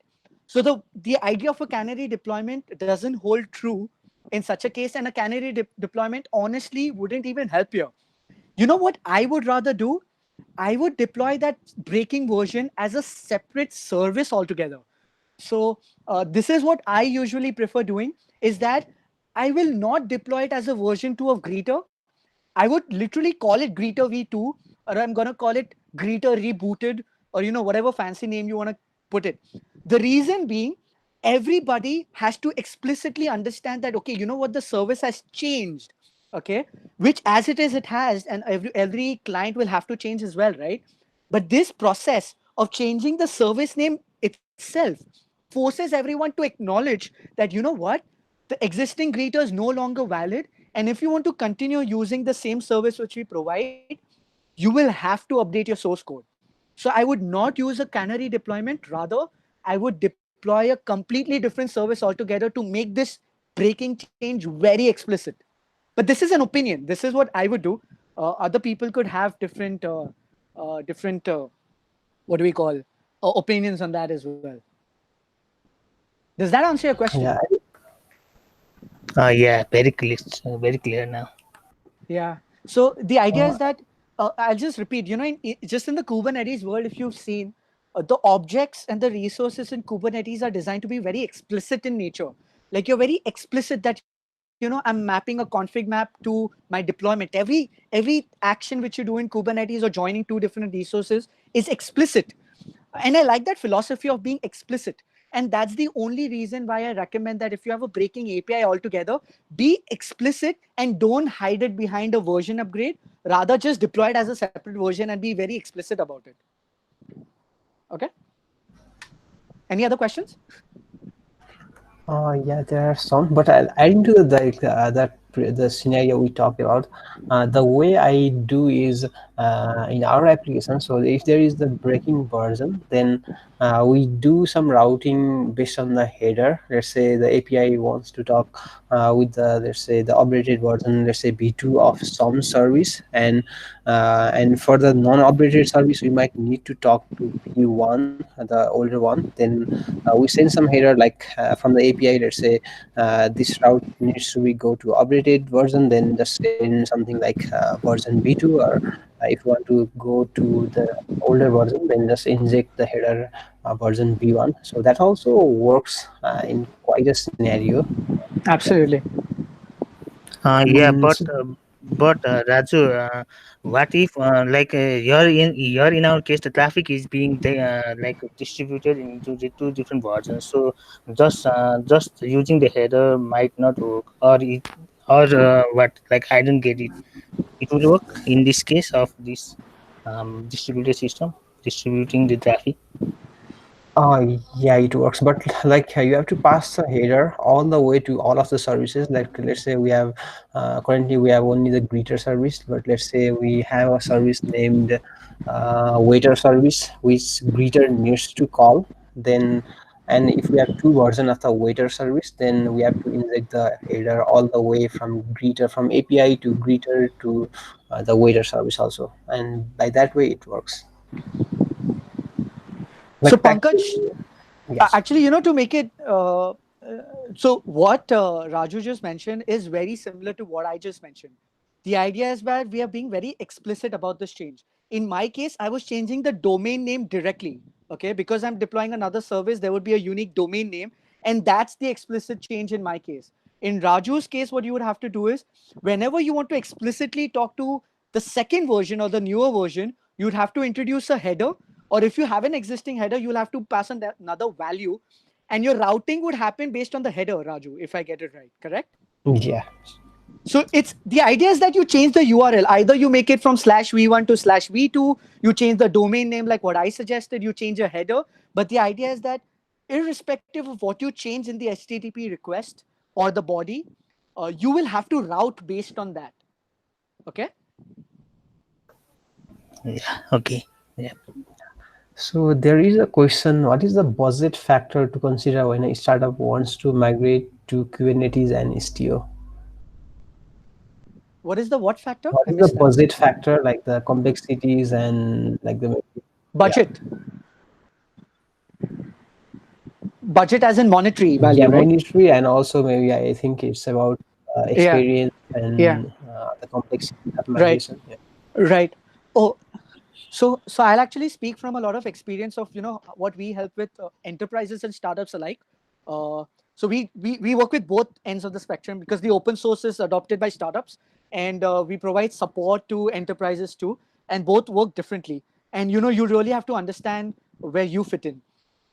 So the idea of a canary deployment doesn't hold true in such a case, and a canary deployment honestly wouldn't even help you. You know what I would rather do? I would deploy that breaking version as a separate service altogether. So this is what I usually prefer doing, is that I will not deploy it as a version 2 of Greeter. I would literally call it Greeter v2, or I'm going to call it Greeter rebooted, or whatever fancy name you want to put it. The reason being, everybody has to explicitly understand that, okay, you know what, the service has changed, okay, which as it has, and every client will have to change as well, right? But this process of changing the service name itself forces everyone to acknowledge that, you know what, the existing greeter is no longer valid. And if you want to continue using the same service which we provide, you will have to update your source code. So I would not use a canary deployment. Rather, I would deploy a completely different service altogether to make this breaking change very explicit. But this is an opinion. This is what I would do. Other people could have different what do we call, opinions on that as well. Does that answer your question? Yeah. Yeah, very clear now. Yeah. So the idea is that I'll just repeat. Just in the Kubernetes world, if you've seen, the objects and the resources in Kubernetes are designed to be very explicit in nature. Like, you're very explicit that, I'm mapping a config map to my deployment. Every action which you do in Kubernetes, or joining two different resources, is explicit. And I like that philosophy of being explicit. And that's the only reason why I recommend that if you have a breaking API altogether, be explicit and don't hide it behind a version upgrade. Rather, just deploy it as a separate version and be very explicit about it. Okay? Any other questions? Yeah, there are some, but adding to the scenario we talked about, the way I do is in our application. So if there is the breaking version, then we do some routing based on the header. Let's say the API wants to talk with let's say the updated version, let's say v2 of some service, and for the non-updated service, we might need to talk to v1, the older one. Then we send some header like from the API, let's say this route needs to be go to updated version, then just send something like version v2, or if you want to go to the older version, then just inject the header version v1. So that also works in quite a scenario. Absolutely. Yeah, Mm, but Raju, what if you're in our case the traffic is being like distributed into the two different versions, so just using the header might not work, or what, like I don't get it. It would work in this case of this distributed system distributing the traffic. Yeah, it works, but like you have to pass the header all the way to all of the services. Like, let's say we have currently we have only the greeter service, but let's say we have a service named waiter service, which greeter needs to call. Then, and if we have two versions of the waiter service, then we have to inject the header all the way from greeter, from API to greeter to the waiter service also, and by that way it works. So Like Pankaj, yes. actually, to make it, so what Raju just mentioned is very similar to what I just mentioned. The idea is that we are being very explicit about this change. In my case, I was changing the domain name directly, okay? Because I'm deploying another service, there would be a unique domain name, and that's the explicit change in my case. In Raju's case, what you would have to do is, whenever you want to explicitly talk to the second version or the newer version, you'd have to introduce a header, or if you have an existing header, you'll have to pass on another value, and your routing would happen based on the header, Raju, if I get it right, correct? Yeah. So it's the idea is that you change the URL. Either you make it from /v1 to /v2, you change the domain name like what I suggested, you change a header. But the idea is that irrespective of what you change in the HTTP request or the body, you will have to route based on that. Okay? Yeah. Okay. Yeah. So there is a question, what is the budget factor to consider when a startup wants to migrate to Kubernetes and Istio? What is the what factor? What I is the missed that. budget factor, like the complexities and like the, yeah. Budget. Budget as in monetary value, yeah, right? monetary, and also maybe I think it's about experience Yeah. and the complexity of Right. migration. Yeah. Right. Oh, so I'll actually speak from a lot of experience of what we help with enterprises and startups alike. So we work with both ends of the spectrum, because the open source is adopted by startups, and we provide support to enterprises too, and both work differently. And you really have to understand where you fit in.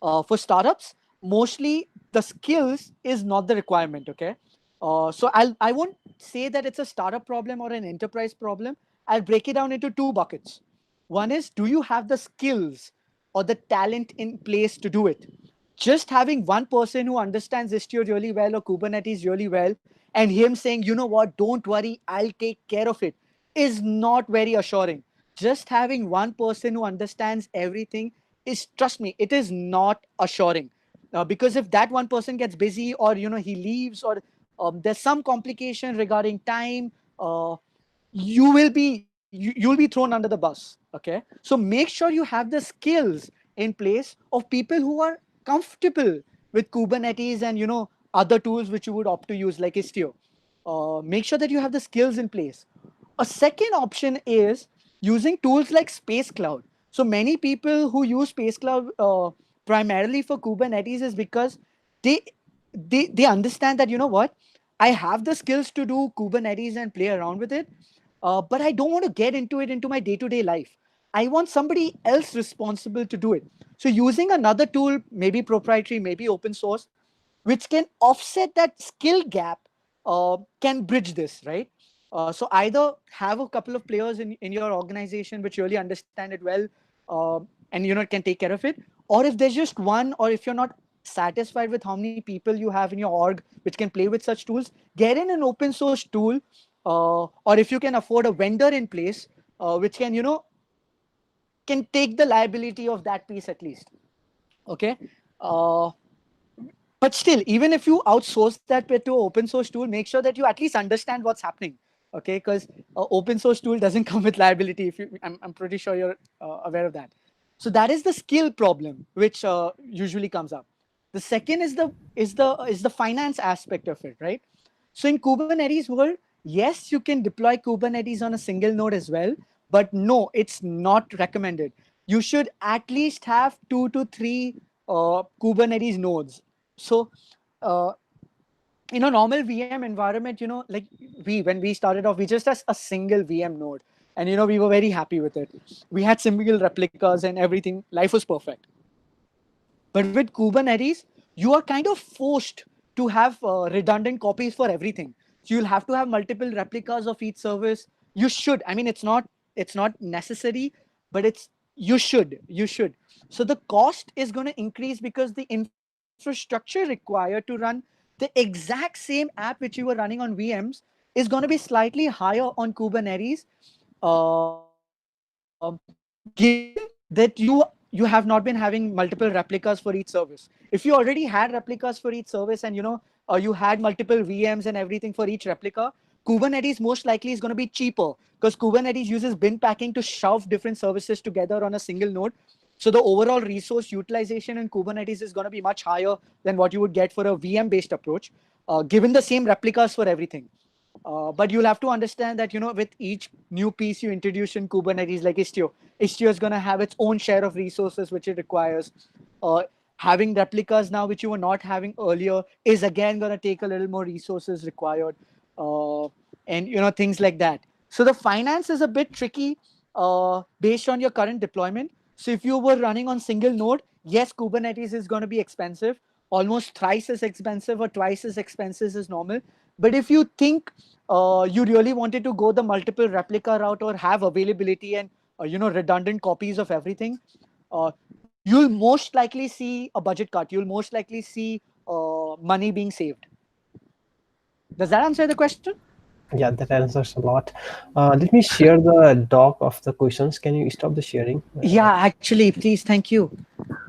For startups, mostly the skills is not the requirement. Okay. So I won't say that it's a startup problem or an enterprise problem. I'll break it down into two buckets. One is, do you have the skills or the talent in place to do it? Just having one person who understands Istio really well or Kubernetes really well, and him saying, you know what, don't worry, I'll take care of it, is not very assuring. Just having one person who understands everything is, trust me, it is not assuring. Because if that one person gets busy, or he leaves, or there's some complication regarding time, you'll be thrown under the bus. Okay, so make sure you have the skills in place of people who are comfortable with Kubernetes and other tools which you would opt to use, like Istio. Make sure that you have the skills in place. A second option is using tools like Space Cloud. So many people who use Space Cloud primarily for Kubernetes is because they they understand that, what, I have the skills to do Kubernetes and play around with it, but I don't want to get into it into my day-to-day life. I want somebody else responsible to do it. So using another tool, maybe proprietary, maybe open source, which can offset that skill gap, can bridge this, right? So either have a couple of players in your organization which really understand it well, and can take care of it. Or if there's just one, or if you're not satisfied with how many people you have in your org which can play with such tools, get in an open source tool, or if you can afford a vendor in place, which can take the liability of that piece at least. Okay. But still, even if you outsource that bit to an open source tool, make sure that you at least understand what's happening. Okay, because open source tool doesn't come with liability. I'm pretty sure you're aware of that. So that is the skill problem which usually comes up. The second is the finance aspect of it, right? So in Kubernetes world, yes, you can deploy Kubernetes on a single node as well, but no, it's not recommended. You should at least have 2 to 3 Kubernetes nodes. So in a normal VM environment, like when we started off, we just had a single VM node, and we were very happy with it. We had single replicas and everything. Life was perfect. But with Kubernetes, you are kind of forced to have redundant copies for everything. So you'll have to have multiple replicas of each service. You should. I mean, it's not necessary, but you should. So the cost is going to increase, because the infrastructure required to run the exact same app which you were running on VMs is going to be slightly higher on Kubernetes, given that you have not been having multiple replicas for each service. If you already had replicas for each service, and you had multiple VMs and everything for each replica, Kubernetes most likely is going to be cheaper, because Kubernetes uses bin packing to shove different services together on a single node. So the overall resource utilization in Kubernetes is going to be much higher than what you would get for a VM-based approach, given the same replicas for everything. But you'll have to understand that, with each new piece you introduce in Kubernetes, like Istio is going to have its own share of resources which it requires. Having replicas now, which you were not having earlier, is again going to take a little more resources required, and things like that. So the finance is a bit tricky based on your current deployment. So if you were running on single node, yes, Kubernetes is going to be expensive, almost thrice as expensive or twice as expensive as normal. But if you think you really wanted to go the multiple replica route, or have availability and redundant copies of everything, you'll most likely see a budget cut. You'll most likely see money being saved. Does that answer the question? Yeah, that answers a lot. Let me share the doc of the questions. Can you stop the sharing? Yeah, actually, please. Thank you.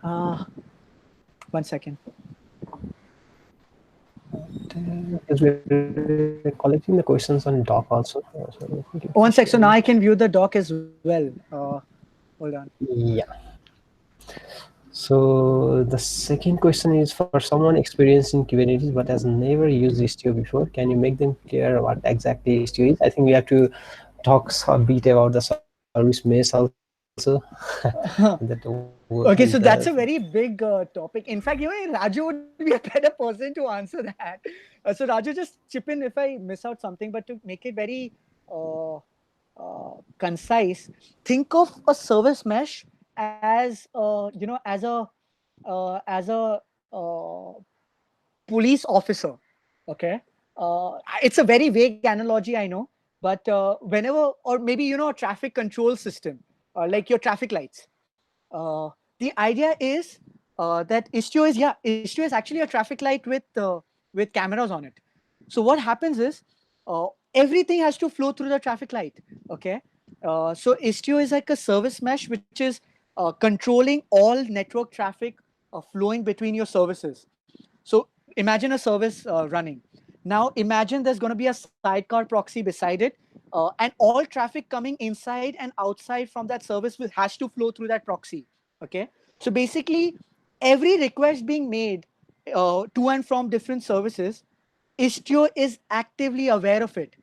1 second. Because we're collecting the questions on doc also. So 1 sec. So now I can view the doc as well. Hold on. Yeah. So So the second question is for someone experienced in Kubernetes but has never used Istio before. Can you make them clear what exactly Istio is? I think we have to talk a bit about the service mesh also. Okay, so that's a very big topic. In fact, Raju would be a better person to answer that. So Raju, just chip in if I miss out something, but to make it very concise, think of a service mesh as as a police officer. Okay, it's a very vague analogy, I know, but whenever, or maybe a traffic control system, like your traffic lights. The idea is that Istio is actually a traffic light with cameras on it. So what happens is everything has to flow through the traffic light. Okay, so Istio is like a service mesh which is controlling all network traffic flowing between your services. So imagine a service running. Now imagine there's going to be a sidecar proxy beside it, and all traffic coming inside and outside from that service has to flow through that proxy. Okay, so basically every request being made to and from different services, Istio is actively aware of it.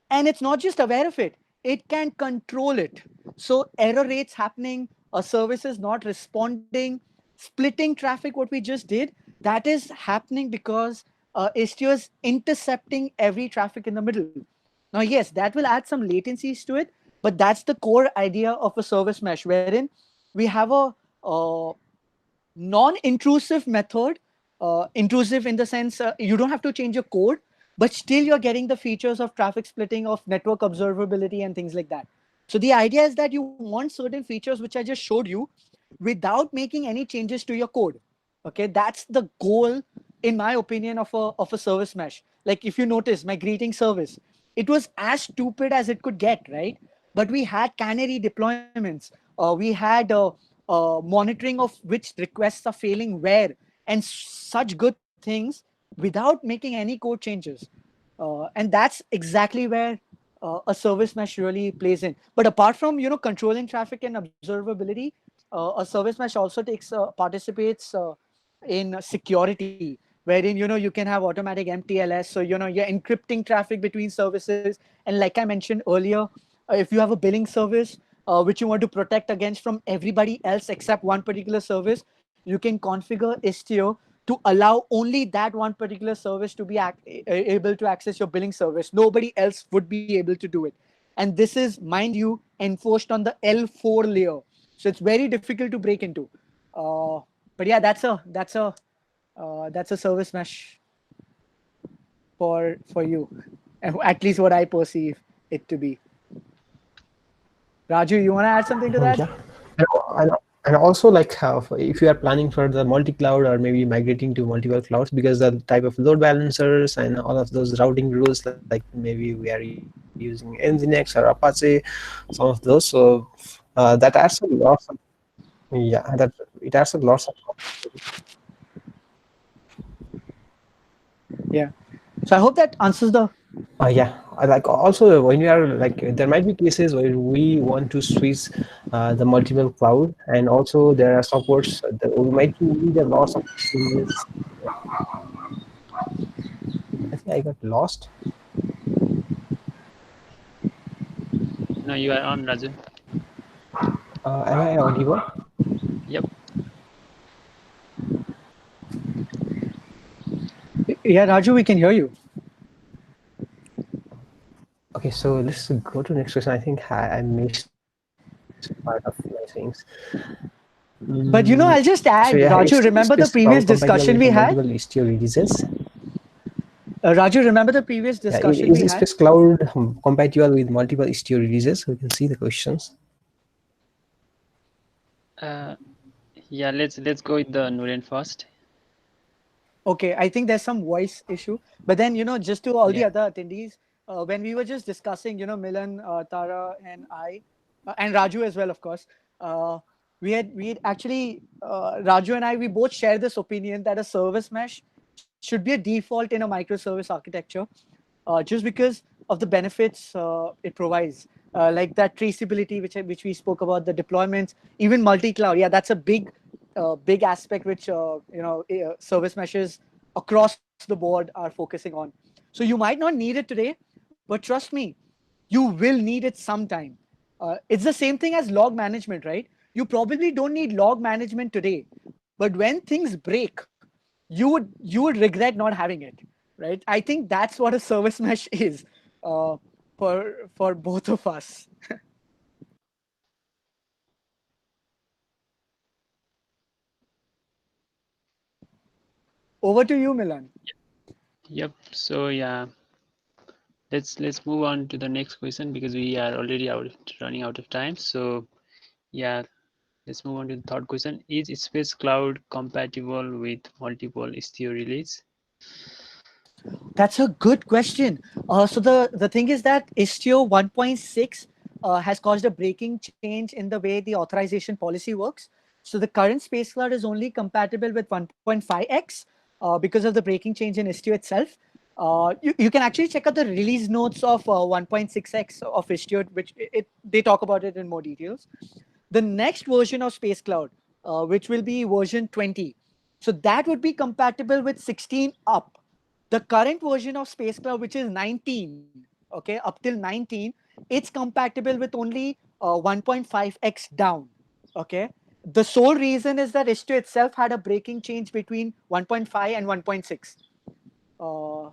And it's not just aware of it, it can control it. So error rates happening, a service is not responding, splitting traffic, what we just did, that is happening because Istio is intercepting every traffic in the middle. Now, yes, that will add some latencies to it, but that's the core idea of a service mesh, wherein we have a non-intrusive method, intrusive in the sense you don't have to change your code, but still you're getting the features of traffic splitting, of network observability and things like that. So the idea is that you want certain features which I just showed you without making any changes to your code. Okay, that's the goal, in my opinion, of a service mesh. Like if you notice my greeting service, it was as stupid as it could get, right? But we had canary deployments. We had monitoring of which requests are failing where, and such good things without making any code changes. And that's exactly where a service mesh really plays in. But apart from controlling traffic and observability, a service mesh also participates in security, wherein you can have automatic MTLS. So you're encrypting traffic between services, and like I mentioned earlier, if you have a billing service which you want to protect against from everybody else except one particular service, you can configure Istio to allow only that one particular service to be able to access your billing service. Nobody else would be able to do it. And this is, mind you, enforced on the L4 layer. So it's very difficult to break into. But yeah, that's a service mesh for you, at least what I perceive it to be. Raju, you want to add something to that? Yeah. And also, like if you are planning for the multi-cloud or maybe migrating to multiple clouds, because the type of load balancers and all of those routing rules, like maybe we are using Nginx or Apache, some of those. So that adds a lot of, that it adds a lot of. Yeah. So I hope that answers the. Yeah, like also when you are like, there might be cases where we want to switch the multiple cloud, and also there are supports that we might need a lot of changes. I think I got lost. No, you are on, Raju. Am I audible? Yep. Yeah, Raju, we can hear you. Okay, so let's go to the next question. I think I missed part of my things. But I'll just add, So, yeah, Raju, remember the previous discussion we had? Multiple Istio releases. Raju, remember the previous discussion we is had? Space Cloud compatible with multiple Istio releases? We can see the questions. Yeah, let's go with the Noorain first. Okay, I think there's some voice issue. But then, just to all the other attendees, when we were just discussing, Milan, Tara, and I, and Raju as well, of course, we had actually, Raju and I, we both share this opinion that a service mesh should be a default in a microservice architecture, just because of the benefits it provides, like that traceability, which we spoke about, the deployments, even multi-cloud. Yeah, that's a big big aspect which service meshes across the board are focusing on. So you might not need it today, but trust me, you will need it sometime. It's the same thing as log management, right? You probably don't need log management today, but when things break, you would regret not having it, right? I think that's what a service mesh is, uh, for both of us. Over to you, Milan. Yep. So yeah, let's move on to the next question because we are already running out of time. So yeah, let's move on to the third question. Is Space Cloud compatible with multiple Istio release? That's a good question. So the thing is that Istio 1.6 has caused a breaking change in the way the authorization policy works. So the current Space Cloud is only compatible with 1.5x because of the breaking change in Istio itself. You can actually check out the release notes of 1.6x of Istio, which they talk about it in more details. The next version of Space Cloud, which will be version 20, so that would be compatible with 16 up. The current version of Space Cloud, which is 19, okay, up till 19, it's compatible with only 1.5x down, okay. The sole reason is that Istio itself had a breaking change between 1.5 and 1.6.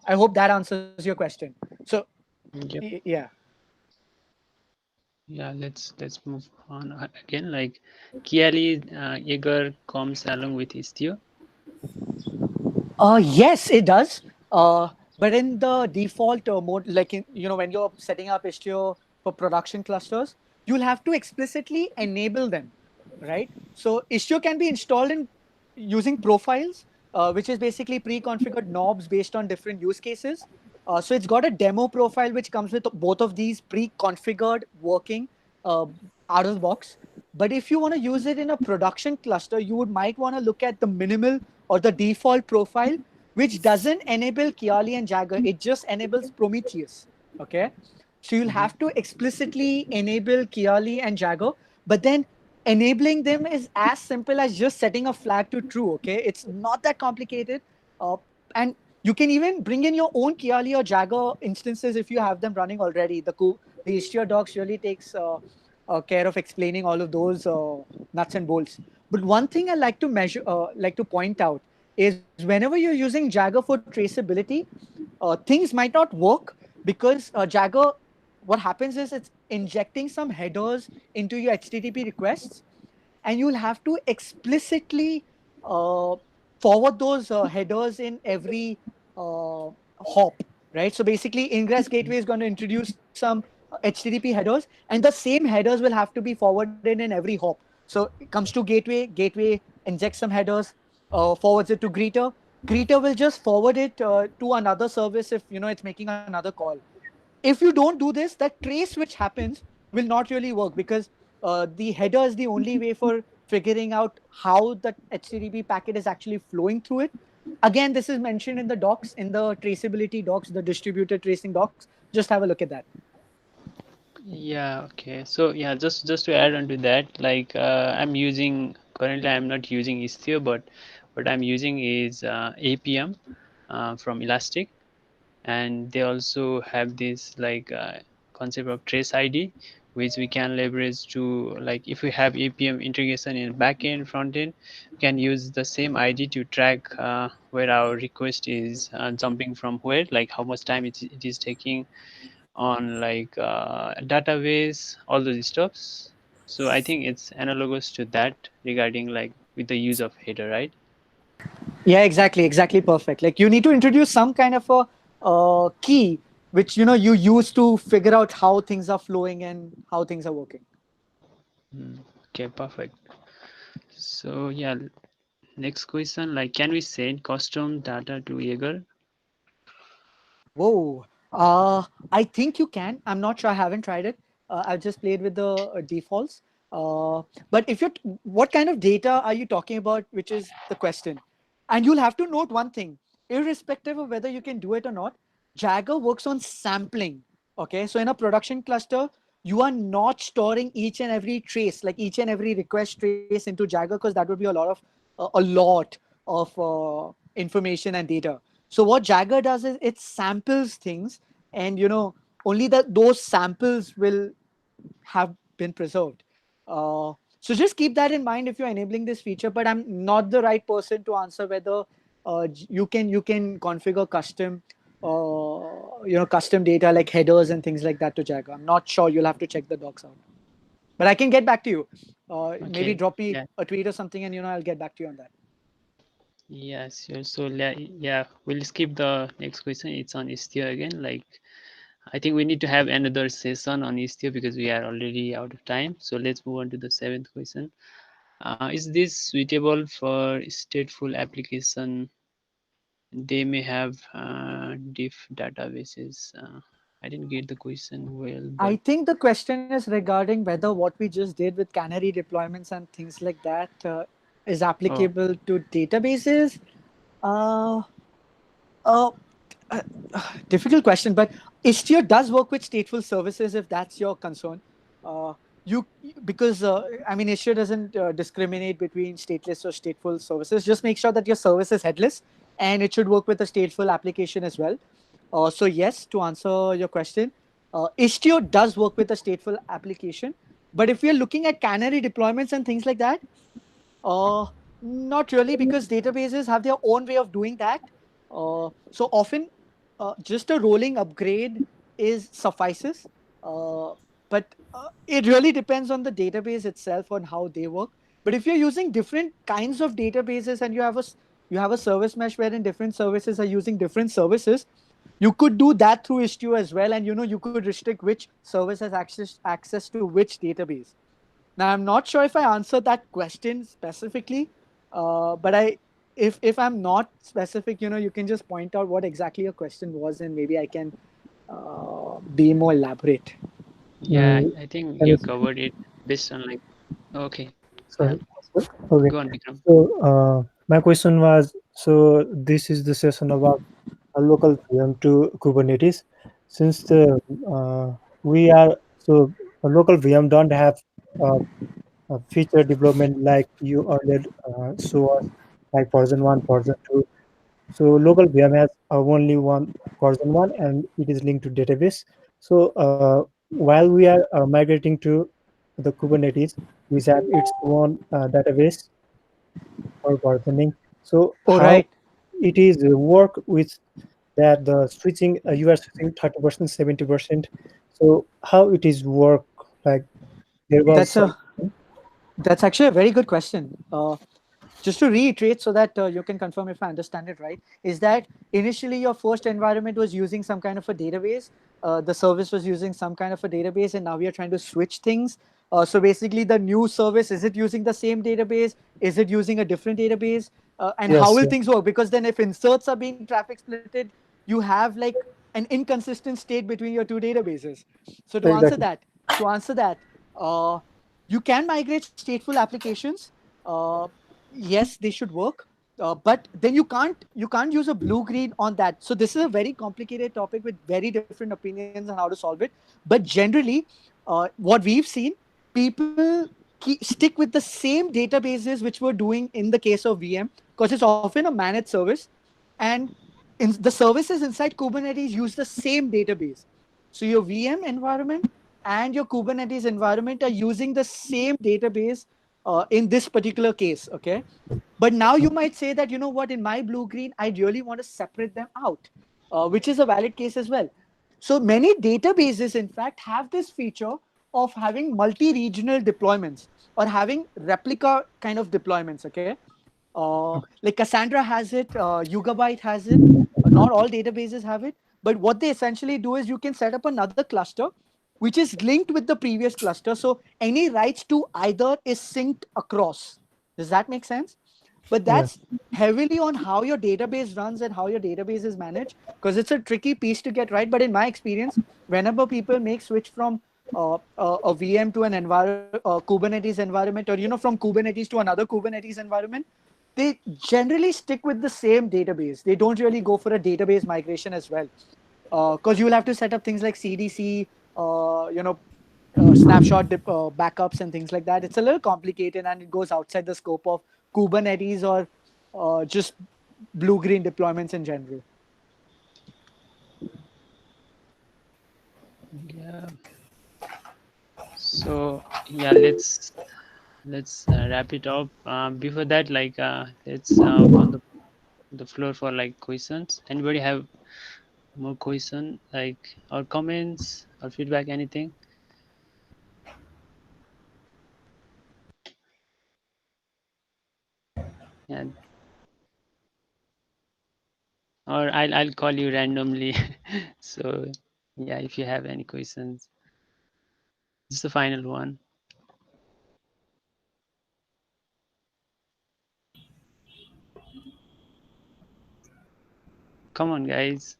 I hope that answers your question. So Yep. yeah. Yeah, let's move on again. Like Kiali Jaeger comes along with Istio. Yes, it does. But in the default mode, like when you're setting up Istio for production clusters, you'll have to explicitly enable them, right? So Istio can be installed in using profiles, which is basically pre-configured knobs based on different use cases. So it's got a demo profile which comes with both of these pre-configured working uh, out of the box. But if you want to use it in a production cluster, you might want to look at the minimal or the default profile, which doesn't enable Kiali and Jagger. It just enables Prometheus. Okay. So you'll have to explicitly enable Kiali and Jagger, but then enabling them is as simple as just setting a flag to true. Okay. It's not that complicated. And you can even bring in your own Kiali or Jagger instances if you have them running already. The Istio docs really takes care of explaining all of those nuts and bolts. But one thing I like to point out is whenever you're using Jagger for traceability, things might not work because Jagger, what happens is it's injecting some headers into your HTTP requests, and you'll have to explicitly uh, forward those headers in every hop, right? So basically, ingress gateway is going to introduce some HTTP headers, and the same headers will have to be forwarded in every hop. So it comes to gateway injects some headers, forwards it to greeter. Greeter will just forward it to another service if it's making another call. If you don't do this, that trace which happens will not really work because the header is the only way for figuring out how the HTTP packet is actually flowing through it. Again, this is mentioned in the docs, in the traceability docs, the distributed tracing docs. Just have a look at that. Yeah, okay. So yeah, just to add on to that, like I'm using currently I'm not using Istio, but what I'm using is APM from Elastic, and they also have this like concept of trace ID, which we can leverage to, like, if we have APM integration in backend, frontend, we can use the same ID to track where our request is jumping from where, like how much time it is taking on like database, all those stuffs. So I think it's analogous to that regarding like with the use of header, right? Yeah, exactly perfect. Like you need to introduce some kind of a key which you use to figure out how things are flowing and how things are working. Okay, perfect. So yeah, next question, like can we send custom data to Jaeger? Whoa. I think you can. I'm not sure. I haven't tried it. I've just played with the defaults. But what kind of data are you talking about, which is the question? And you'll have to note one thing, irrespective of whether you can do it or not, Jagger works on sampling. Okay. So in a production cluster, you are not storing each and every trace, like each and every request trace into Jagger, because that would be a lot of information and data. So what Jagger does is it samples things, and only those samples will have been preserved. So just keep that in mind if you're enabling this feature. But I'm not the right person to answer whether you can configure custom custom data like headers and things like that to Jagger. I'm not sure. You'll have to check the docs out. But I can get back to you. Maybe drop me a tweet or something, and I'll get back to you on that. Yes, sure. So yeah, we'll skip the next question. It's on Istio again. Like, I think we need to have another session on Istio because we are already out of time. So let's move on to the 7th question. Is this suitable for stateful application? They may have diff databases. I didn't get the question well. But I think the question is regarding whether what we just did with canary deployments and things like that is applicable to databases. Uh, uh, Difficult question, but Istio does work with stateful services if that's your concern. Because Istio doesn't discriminate between stateless or stateful services. Just make sure that your service is headless, and it should work with a stateful application as well. So yes, to answer your question, Istio does work with a stateful application. But if we are looking at canary deployments and things like that, not really, because databases have their own way of doing that. So often, just a rolling upgrade suffices. But it really depends on the database itself on how they work. But if you're using different kinds of databases and you have a service mesh wherein different services are using different services, you could do that through Istio as well, and you could restrict which service has access to which database. Now, I'm not sure if I answered that question specifically, but if I'm not specific, you can just point out what exactly your question was, and maybe I can be more elaborate. Yeah, I think you covered it based on okay. Sorry. Okay. Go on, Vikram. So my question was, so this is the session about a local VM to Kubernetes. Since we are so a local VM don't have a feature development like you earlier show us, like version 1, version 2. So local VM has only one version 1, and it is linked to database. So while we are migrating to the Kubernetes, which have its own database for versioning. So how it is work with that the switching you are switching 30%, 70%. So how it is work, like there was that's actually a very good question. Just to reiterate so that you can confirm if I understand it right, is that initially your first environment was using some kind of a database. The service was using some kind of a database, and now we are trying to switch things. So basically the new service, is it using the same database? Is it using a different database? And how will things work? Because then if inserts are being traffic splitted, you have like an inconsistent state between your two databases. So to answer that, you can migrate stateful applications. Yes, they should work, but then you can't use a blue green on that. So this is a very complicated topic with very different opinions on how to solve it. But generally, what we've seen, people stick with the same databases which we're doing in the case of VM, because it's often a managed service, and the services inside Kubernetes use the same database. So your VM environment and your Kubernetes environment are using the same database in this particular case, okay? But now you might say that, in my blue-green, I really want to separate them out, which is a valid case as well. So many databases, in fact, have this feature of having multi-regional deployments or having replica kind of deployments, okay? Like Cassandra has it, Yugabyte has it. Not all databases have it. But what they essentially do is you can set up another cluster which is linked with the previous cluster. So any writes to either is synced across. Does that make sense? But that's heavily on how your database runs and how your database is managed, because it's a tricky piece to get right. But in my experience, whenever people make switch from a VM to an Kubernetes environment, or from Kubernetes to another Kubernetes environment, they generally stick with the same database. They don't really go for a database migration as well, because you will have to set up things like CDC, snapshot backups and things like that. It's a little complicated and it goes outside the scope of Kubernetes or just blue-green deployments in general. Yeah. So yeah, let's wrap it up. Before that, like let's open the floor for like questions. Anybody have more question, like, or comments or feedback, anything? Yeah. Or I'll call you randomly. So yeah, if you have any questions, this is the final one. Come on, guys.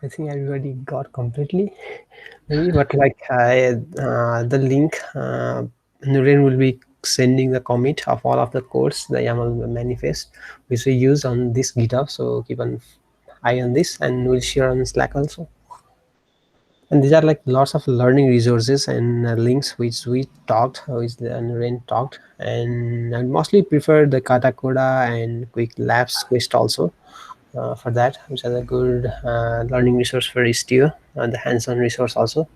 I think everybody got completely, maybe, but like the link, Noorain will be sending the commit of all of the codes, the YAML manifest, which we use on this GitHub. So keep an eye on this, and we'll share on Slack also. And these are like lots of learning resources and links which we talked, which the Noorain talked, and I mostly prefer the Katacoda and Quick Labs Quest also. For that, which is a good learning resource for Istio, and the hands-on resource also.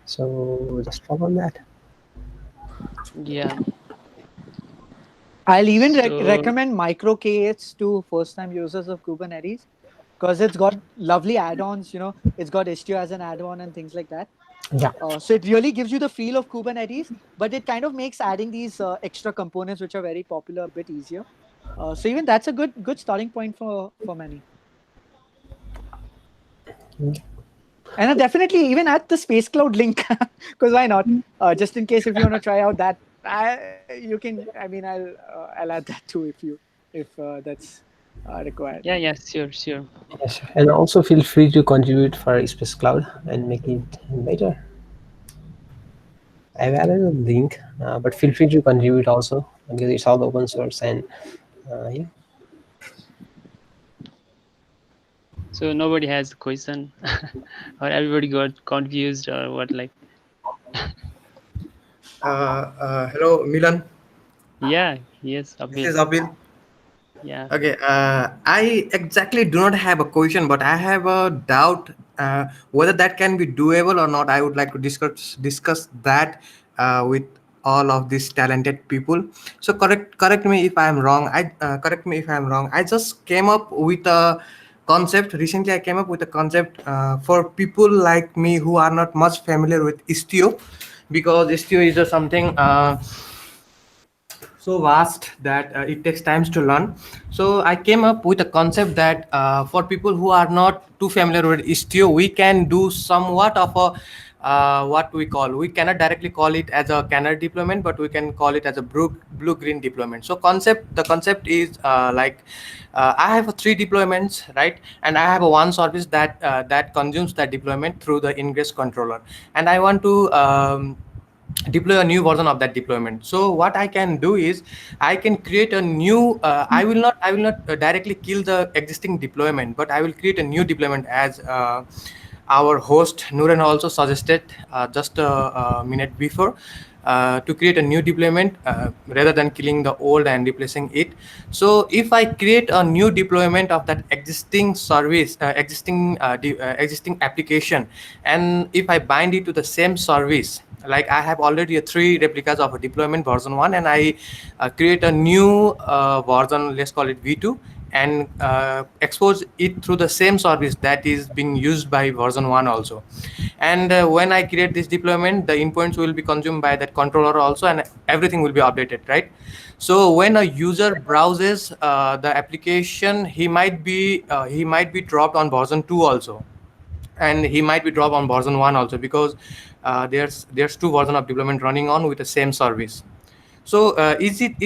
So just follow on that. Yeah. I'll even So recommend micro K8s to first-time users of Kubernetes because it's got lovely add-ons. It's got Istio as an add-on and things like that. Yeah. So it really gives you the feel of Kubernetes, but it kind of makes adding these extra components, which are very popular, a bit easier. So even that's a good starting point for many. And definitely even at the Space Cloud link, because why not? Just in case if you want to try out that, you can. I mean, I'll add that too if that's required. yeah, sure. Yes, and also feel free to contribute for Space Cloud and make it better. I've added a link, but feel free to contribute also because it's all open source, and yeah. So nobody has a question, or everybody got confused, or what? Like, hello, Milan. yeah, yes, This is Abel. Abil. Yeah. Okay, I exactly do not have a question, but I have a doubt whether that can be doable or not. I would like to discuss that with all of these talented people. So correct me if I am wrong. Correct me if I am wrong. I just came up with a concept recently. I came up with a concept for people like me who are not much familiar with Istio, because Istio is something so vast that it takes times to learn. So I came up with a concept that for people who are not too familiar with Istio, we can do somewhat of a we cannot directly call it as a canary deployment, but we can call it as a blue-green deployment. So the concept is I have three deployments, right? And I have a one service that consumes that deployment through the ingress controller, and I want to deploy a new version of that deployment. So what I can do is I can create a new I will not directly kill the existing deployment, but I will create a new deployment as our host Noorain also suggested just a minute before, to create a new deployment rather than killing the old and replacing it. So if I create a new deployment of that existing service, existing application, and if I bind it to the same service, like I have already three replicas of a deployment version 1, and I create a new version, let's call it V2, and expose it through the same service that is being used by version 1 also. And when I create this deployment, the endpoints will be consumed by that controller also, and everything will be updated, right? So when a user browses the application, he might be dropped on version 2 also, and he might be dropped on version 1 also, because there's two versions of deployment running on with the same service. So is it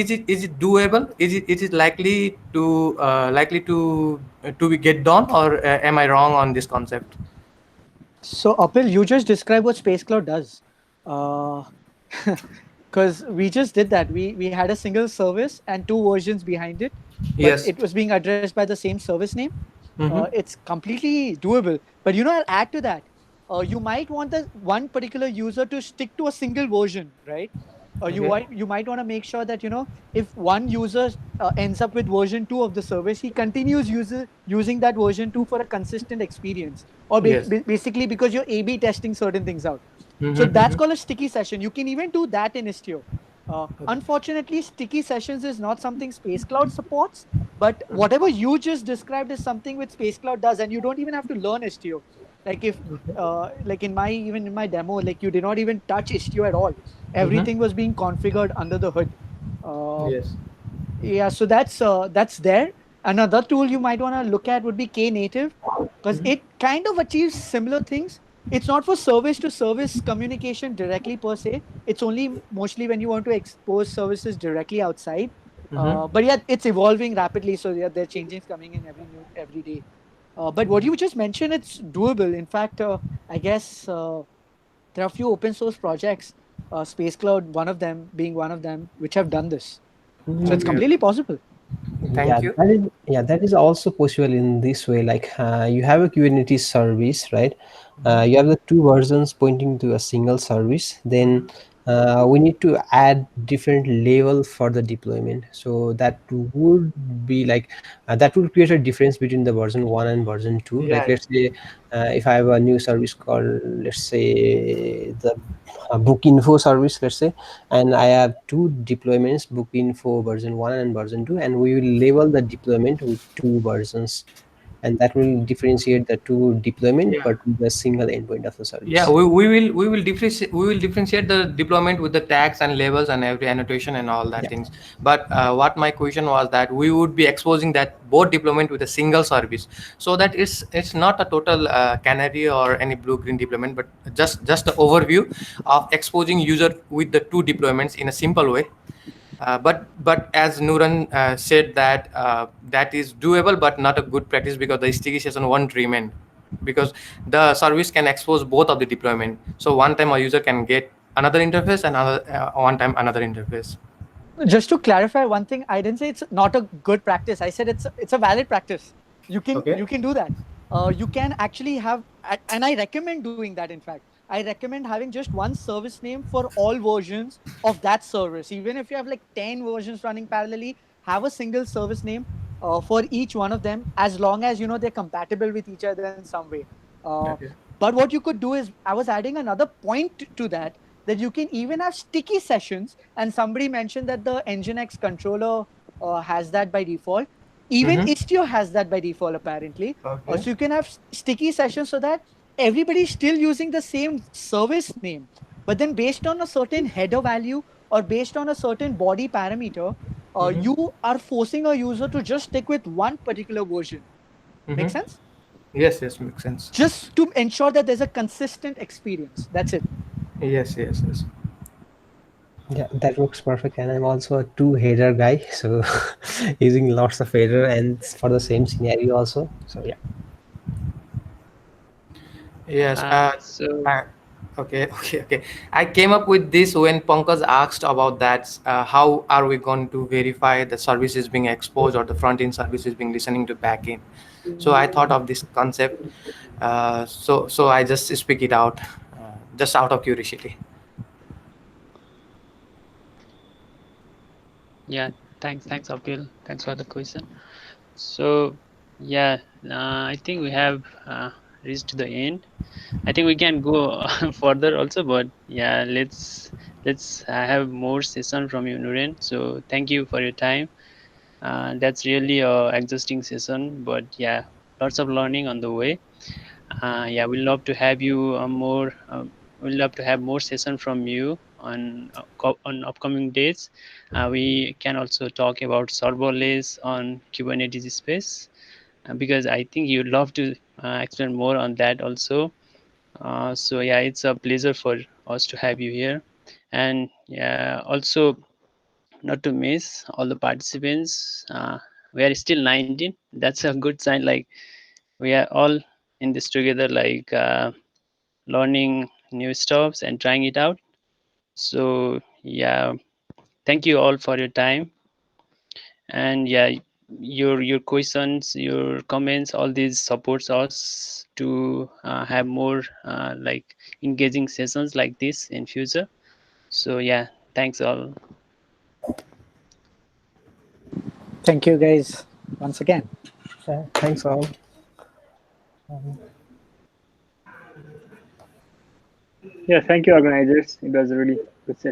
doable? Is it likely to be get done, or am I wrong on this concept? So Apil, you just describe what Space Cloud does. Because we just did that. We had a single service and two versions behind it, but Yes. it was being addressed by the same service name. Mm-hmm. It's completely doable. But I'll add to that. you might want the one particular user to stick to a single version, right? You might want to make sure that if one user ends up with version 2 of the service, he continues using that version 2 for a consistent experience, or Yes. basically because you're A/B testing certain things out. So Mm-hmm, that's mm-hmm. called a sticky session. You can even do that in Istio. Unfortunately, sticky sessions is not something Space Cloud supports, but whatever you just described is something which Space Cloud does, and you don't even have to learn Istio. Like if, like even in my demo, like you did not even touch Istio at all. Mm-hmm. Everything was being configured under the hood. Uh, Yes. yeah, so that's there. Another tool you might want to look at would be Knative, because it kind of achieves similar things. It's not for service to service communication directly per se. It's only mostly when you want to expose services directly outside. Mm-hmm. But yeah, it's evolving rapidly, so yeah, there are changes coming in every day. But what you just mentioned, it's doable. In fact, I guess there are a few open source projects, Space Cloud, one of them being one of them, which have done this. So it's Okay. completely possible. Thank you. That is also possible in this way. Like you have a Kubernetes service, right? You have the two versions pointing to a single service. Then we need to add different level for the deployment. So that would be like that will create a difference between the version 1 and version 2. Like Yeah. let's say if I have a new service called, let's say, the book info service, let's say, and I have two deployments, book info version 1 and version 2, and we will label the deployment with two versions, and that will differentiate the two deployment Yeah. but with a single endpoint of the Yeah, service. we will differentiate the deployment with the tags and labels and every annotation and all that Yeah. things. But what my question was that we would be exposing that both deployment with a single service, so that it's not a total canary or any blue green deployment, but just the overview of exposing user with the two deployments in a simple way. But as Noorain said that that is doable, but not a good practice because the sticky session won't remain, because the service can expose both of the deployment. So one time a user can get another interface and another one time another interface. Just to clarify one thing, I didn't say it's not a good practice. I said it's a valid practice. Okay. You can do that. You can actually have, and I recommend doing that. In fact, I recommend having just one service name for all versions of that service. Even if you have like 10 versions running parallelly, have a single service name for each one of them, as long as they're compatible with each other in some way. Uh, Okay. but what you could do is, I was adding another point to that, that you can even have sticky sessions. And somebody mentioned that the Nginx controller has that by default. Even Mm-hmm. Istio has that by default, apparently. Okay. So you can have sticky sessions so that everybody's still using the same service name, but then based on a certain header value or based on a certain body parameter, Mm-hmm. you are forcing a user to just stick with one particular version. Make Mm-hmm. sense? Yes, yes, makes sense. Just to ensure that there's a consistent experience. That's it. Yes, yes, yes. Yeah, that works perfect. And I'm also a two header guy, so using lots of header and for the same scenario also. So yeah. Yes. So Uh, okay, okay, okay. I came up with this when Pankaj asked about that. How are we going to verify the service is being exposed or the front end service is being listening to back end? So I thought of this concept. So I just speak it out, just out of curiosity. yeah, thanks Apil. Thanks for the question. So yeah, I think we have reached the end. I think we can go further also, but yeah, let's have more session from you, Noorain. So thank you for your time. That's really a exhausting session, but yeah, lots of learning on the way. Yeah, we'd love to have you more. We'd love to have more session from you on upcoming days. We can also talk about serverless on Kubernetes space, because I think you'd love to explain more on that also. So yeah, it's a pleasure for us to have you here, and yeah, also not to miss all the participants. We are still 19. That's a good sign. Like we are all in this together, like learning new stuffs and trying it out. So yeah, thank you all for your time. And yeah, your questions, your comments, all these supports us to have more like engaging sessions like this in future. So yeah, thanks all. Thank you guys once again. Thanks all. Yeah, thank you, organizers. It was a really good session.